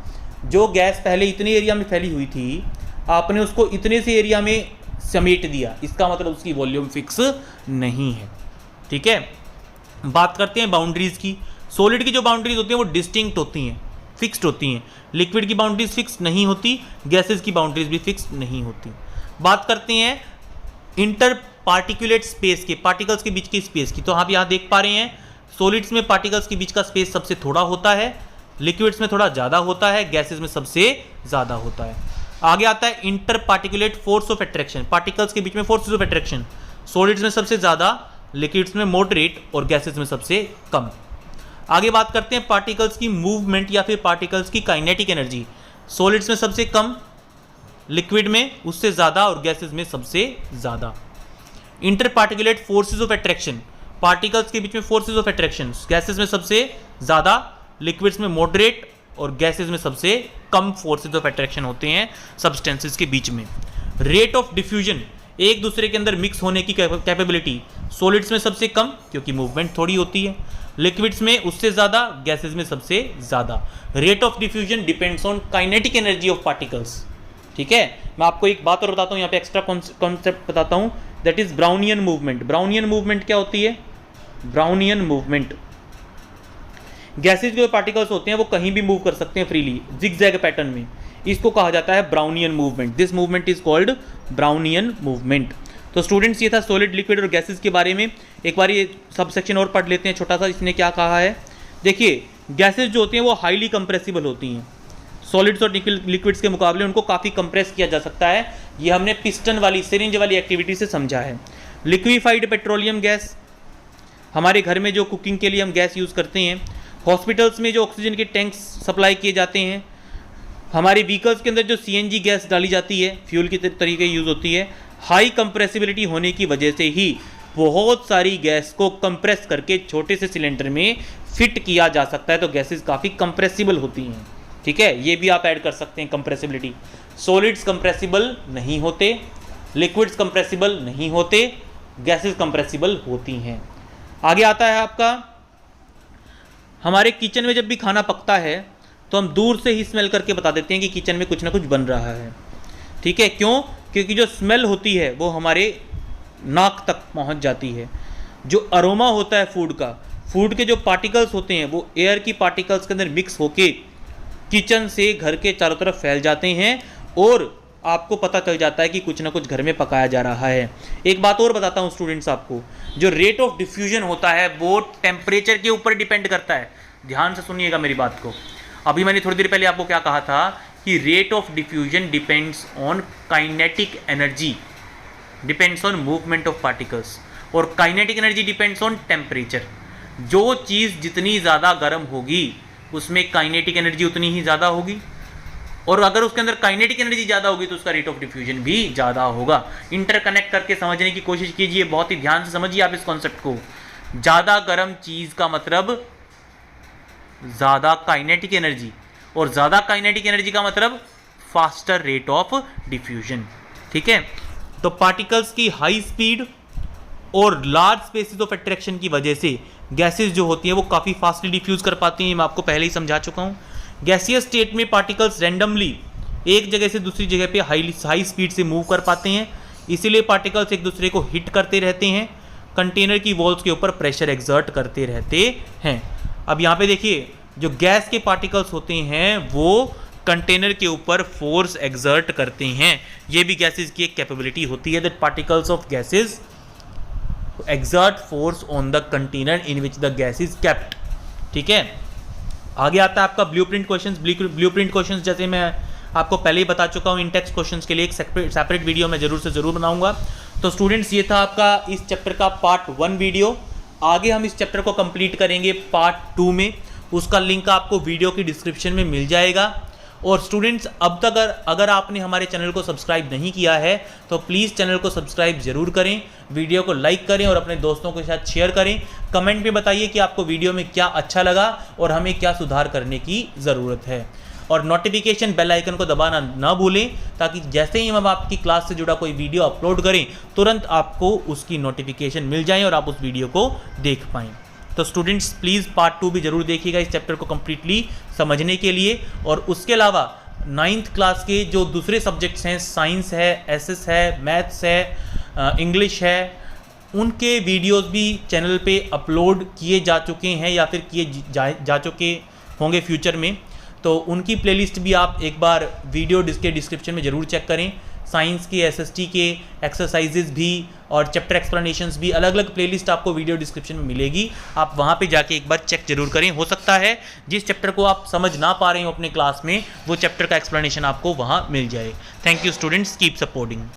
जो गैस पहले इतने एरिया में फैली हुई थी आपने उसको इतने से एरिया में समेट दिया, इसका मतलब उसकी वॉल्यूम फिक्स नहीं है। ठीक है, बात करते हैं बाउंड्रीज की। सॉलिड की जो बाउंड्रीज होती हैं वो डिस्टिंक्ट होती हैं, फिक्स्ड होती हैं। लिक्विड की बाउंड्रीज फिक्स नहीं होती, गैसेस की बाउंड्रीज भी फिक्स नहीं होती। बात करते हैं इंटर पार्टिकुलेट स्पेस के, पार्टिकल्स के बीच की स्पेस की। तो आप यहाँ देख पा रहे हैं सॉलिड्स में पार्टिकल्स के बीच का स्पेस सबसे थोड़ा होता है, लिक्विड्स में थोड़ा ज़्यादा होता है, गैसेस में सबसे ज़्यादा होता है। आगे आता है inter particulate force of attraction, particles के बीच में फोर्सेस ऑफ अट्रैक्शन, सॉलिड्स में सबसे ज़्यादा, लिक्विड्स में मॉडरेट और गैसेस में सबसे कम। आगे बात करते हैं पार्टिकल्स की मूवमेंट या फिर पार्टिकल्स की काइनेटिक एनर्जी। सॉलिड्स में सबसे कम, लिक्विड में उससे ज़्यादा और गैसेस में सबसे ज़्यादा। Inter particulate forces of attraction, particles के बीच में फोर्सेस ऑफ अट्रैक्शन, गैसेस में सबसे ज़्यादा, लिक्विड्स में मॉडरेट और गैसेस में सबसे कम फोर्सेस ऑफ अट्रैक्शन होते हैं सब्सटेंसेस के बीच में। रेट ऑफ डिफ्यूजन, एक दूसरे के अंदर मिक्स होने की कैपेबिलिटी, सॉलिड्स में सबसे कम क्योंकि मूवमेंट थोड़ी होती है, लिक्विड्स में उससे ज़्यादा, गैसेस में सबसे ज़्यादा। Rate of diffusion depends on kinetic energy of particles. ठीक है, मैं आपको एक बात और बताता हूँ, यहाँ पे एक्स्ट्रा कॉन्सेप्ट बताता हूँ, that is Brownian movement. Brownian movement क्या होती है? ब्राउनियन मूवमेंट, गैसेस के जो पार्टिकल्स होते हैं वो कहीं भी मूव कर सकते हैं फ्रीली, जिगजैग पैटर्न में, इसको कहा जाता है Brownian movement. This movement is called Brownian movement. तो स्टूडेंट्स ये था सॉलिड, लिक्विड और गैसेस के बारे में। एक बार ये सब सेक्शन और पढ़ लेते हैं छोटा सा, इसने क्या कहा है। देखिए, गैसेस जो होती हैं वो हाईली कंप्रेसिबल होती हैं। सॉलिड्स और लिक्विड्स के मुकाबले उनको काफ़ी कंप्रेस किया जा सकता है। ये हमने पिस्टन वाली, सिरिंज वाली एक्टिविटी से समझा है। लिक्विफाइड पेट्रोलियम गैस, हमारे घर में जो कुकिंग के लिए हम गैस यूज़ करते हैं, हॉस्पिटल्स में जो ऑक्सीजन के टैंक्स सप्लाई किए जाते हैं, हमारे व्हीकल्स के अंदर जो CNG गैस डाली जाती है, फ्यूल की तरीके यूज़ होती है। हाई कंप्रेसिबिलिटी होने की वजह से ही बहुत सारी गैस को कंप्रेस करके छोटे से सिलेंडर में फिट किया जा सकता है, तो गैसेस काफ़ी कंप्रेसिबल होती हैं। ठीक है, ये भी आप ऐड कर सकते हैं कंप्रेसिबिलिटी। सॉलिड्स कंप्रेसिबल नहीं होते, लिक्विड्स कंप्रेसिबल नहीं होते, गैसेस कंप्रेसिबल होती हैं। आगे आता है आपका, हमारे किचन में जब भी खाना पकता है तो हम दूर से ही स्मेल करके बता देते हैं कि किचन में कुछ ना कुछ बन रहा है। ठीक है, क्यों? क्योंकि जो स्मेल होती है वो हमारे नाक तक पहुंच जाती है। जो अरोमा होता है फूड का, फूड के जो पार्टिकल्स होते हैं वो एयर की पार्टिकल्स के अंदर मिक्स होके किचन से घर के चारों तरफ फैल जाते हैं और आपको पता चल जाता है कि कुछ ना कुछ घर में पकाया जा रहा है। एक बात और बताता हूँ स्टूडेंट्स आपको, जो रेट ऑफ डिफ्यूजन होता है वो टेम्परेचर के ऊपर डिपेंड करता है। ध्यान से सुनिएगा मेरी बात को। अभी मैंने थोड़ी देर पहले आपको क्या कहा था कि rate of diffusion depends on kinetic energy, depends on movement of particles, और kinetic energy depends on temperature. जो चीज़ जितनी ज़्यादा गर्म होगी उसमें काइनेटिक एनर्जी उतनी ही ज़्यादा होगी, और अगर उसके अंदर काइनेटिक एनर्जी ज़्यादा होगी तो उसका रेट ऑफ डिफ्यूजन भी ज़्यादा होगा। इंटरकनेक्ट करके समझने की कोशिश कीजिए, बहुत ही ध्यान से समझिए आप इस कॉन्सेप्ट को। ज़्यादा गर्म चीज़ का मतलब ज़्यादा काइनेटिक एनर्जी, और ज़्यादा काइनेटिक एनर्जी का मतलब फास्टर रेट ऑफ डिफ्यूजन। ठीक है, तो पार्टिकल्स की हाई स्पीड और लार्ज स्पेसेस ऑफ अट्रैक्शन की वजह से गैसेस जो होती हैं वो काफ़ी फास्टली डिफ्यूज़ कर पाती हैं। मैं आपको पहले ही समझा चुका हूँ। गैसियस स्टेट में पार्टिकल्स रैंडमली एक जगह से दूसरी जगह पे हाई स्पीड से मूव कर पाते हैं, इसीलिए पार्टिकल्स एक दूसरे को हिट करते रहते हैं, कंटेनर की वॉल्स के ऊपर प्रेशर एक्सर्ट करते रहते हैं। अब यहाँ पे देखिए, जो गैस के पार्टिकल्स होते हैं वो कंटेनर के ऊपर फोर्स एक्सर्ट करते हैं। ये भी गैसेस की एक कैपेबिलिटी होती है, that particles of gases exert force on the container in which the gas is kept. ठीक है, आगे आता है आपका ब्लूप्रिंट क्वेश्चंस। ब्लूप्रिंट क्वेश्चंस जैसे मैं आपको पहले ही बता चुका हूँ, इन टेक्स्ट क्वेश्चंस के लिए एक सेपरेट वीडियो मैं जरूर बनाऊंगा। तो स्टूडेंट्स, ये था आपका इस चैप्टर का पार्ट 1 वीडियो। आगे हम इस चैप्टर को कंप्लीट करेंगे पार्ट 2 में, उसका लिंक आपको वीडियो की डिस्क्रिप्शन में मिल जाएगा। और स्टूडेंट्स, अब तक अगर आपने हमारे चैनल को सब्सक्राइब नहीं किया है तो प्लीज़ चैनल को सब्सक्राइब जरूर करें, वीडियो को लाइक करें और अपने दोस्तों के साथ शेयर करें। कमेंट में बताइए कि आपको वीडियो में क्या अच्छा लगा और हमें क्या सुधार करने की ज़रूरत है। और नोटिफिकेशन बेल आइकन को दबाना ना भूलें, ताकि जैसे ही हम आपकी क्लास से जुड़ा कोई वीडियो अपलोड करें तुरंत आपको उसकी नोटिफिकेशन मिल जाए और आप उस वीडियो को देख पाएँ। तो स्टूडेंट्स, प्लीज़ पार्ट 2 भी जरूर देखिएगा इस चैप्टर को कम्प्लीटली समझने के लिए। और उसके अलावा 9th क्लास के जो दूसरे सब्जेक्ट्स हैं, साइंस है, एसएस है, मैथ्स है, इंग्लिश है, उनके वीडियोस भी चैनल पे अपलोड किए जा चुके हैं या फिर किए जा चुके होंगे फ्यूचर में। तो उनकी प्लेलिस्ट भी आप एक बार वीडियो के डिस्क्रिप्शन में ज़रूर चेक करें। साइंस के, एसएसटी के एक्सरसाइजेज भी और चैप्टर एक्सप्लेनेशंस भी, अलग अलग प्लेलिस्ट आपको वीडियो डिस्क्रिप्शन में मिलेगी। आप वहाँ पे जाके एक बार चेक जरूर करें। हो सकता है जिस चैप्टर को आप समझ ना पा रहे हो अपने क्लास में, वो चैप्टर का एक्सप्लेनेशन आपको वहाँ मिल जाए। Thank you students, keep supporting.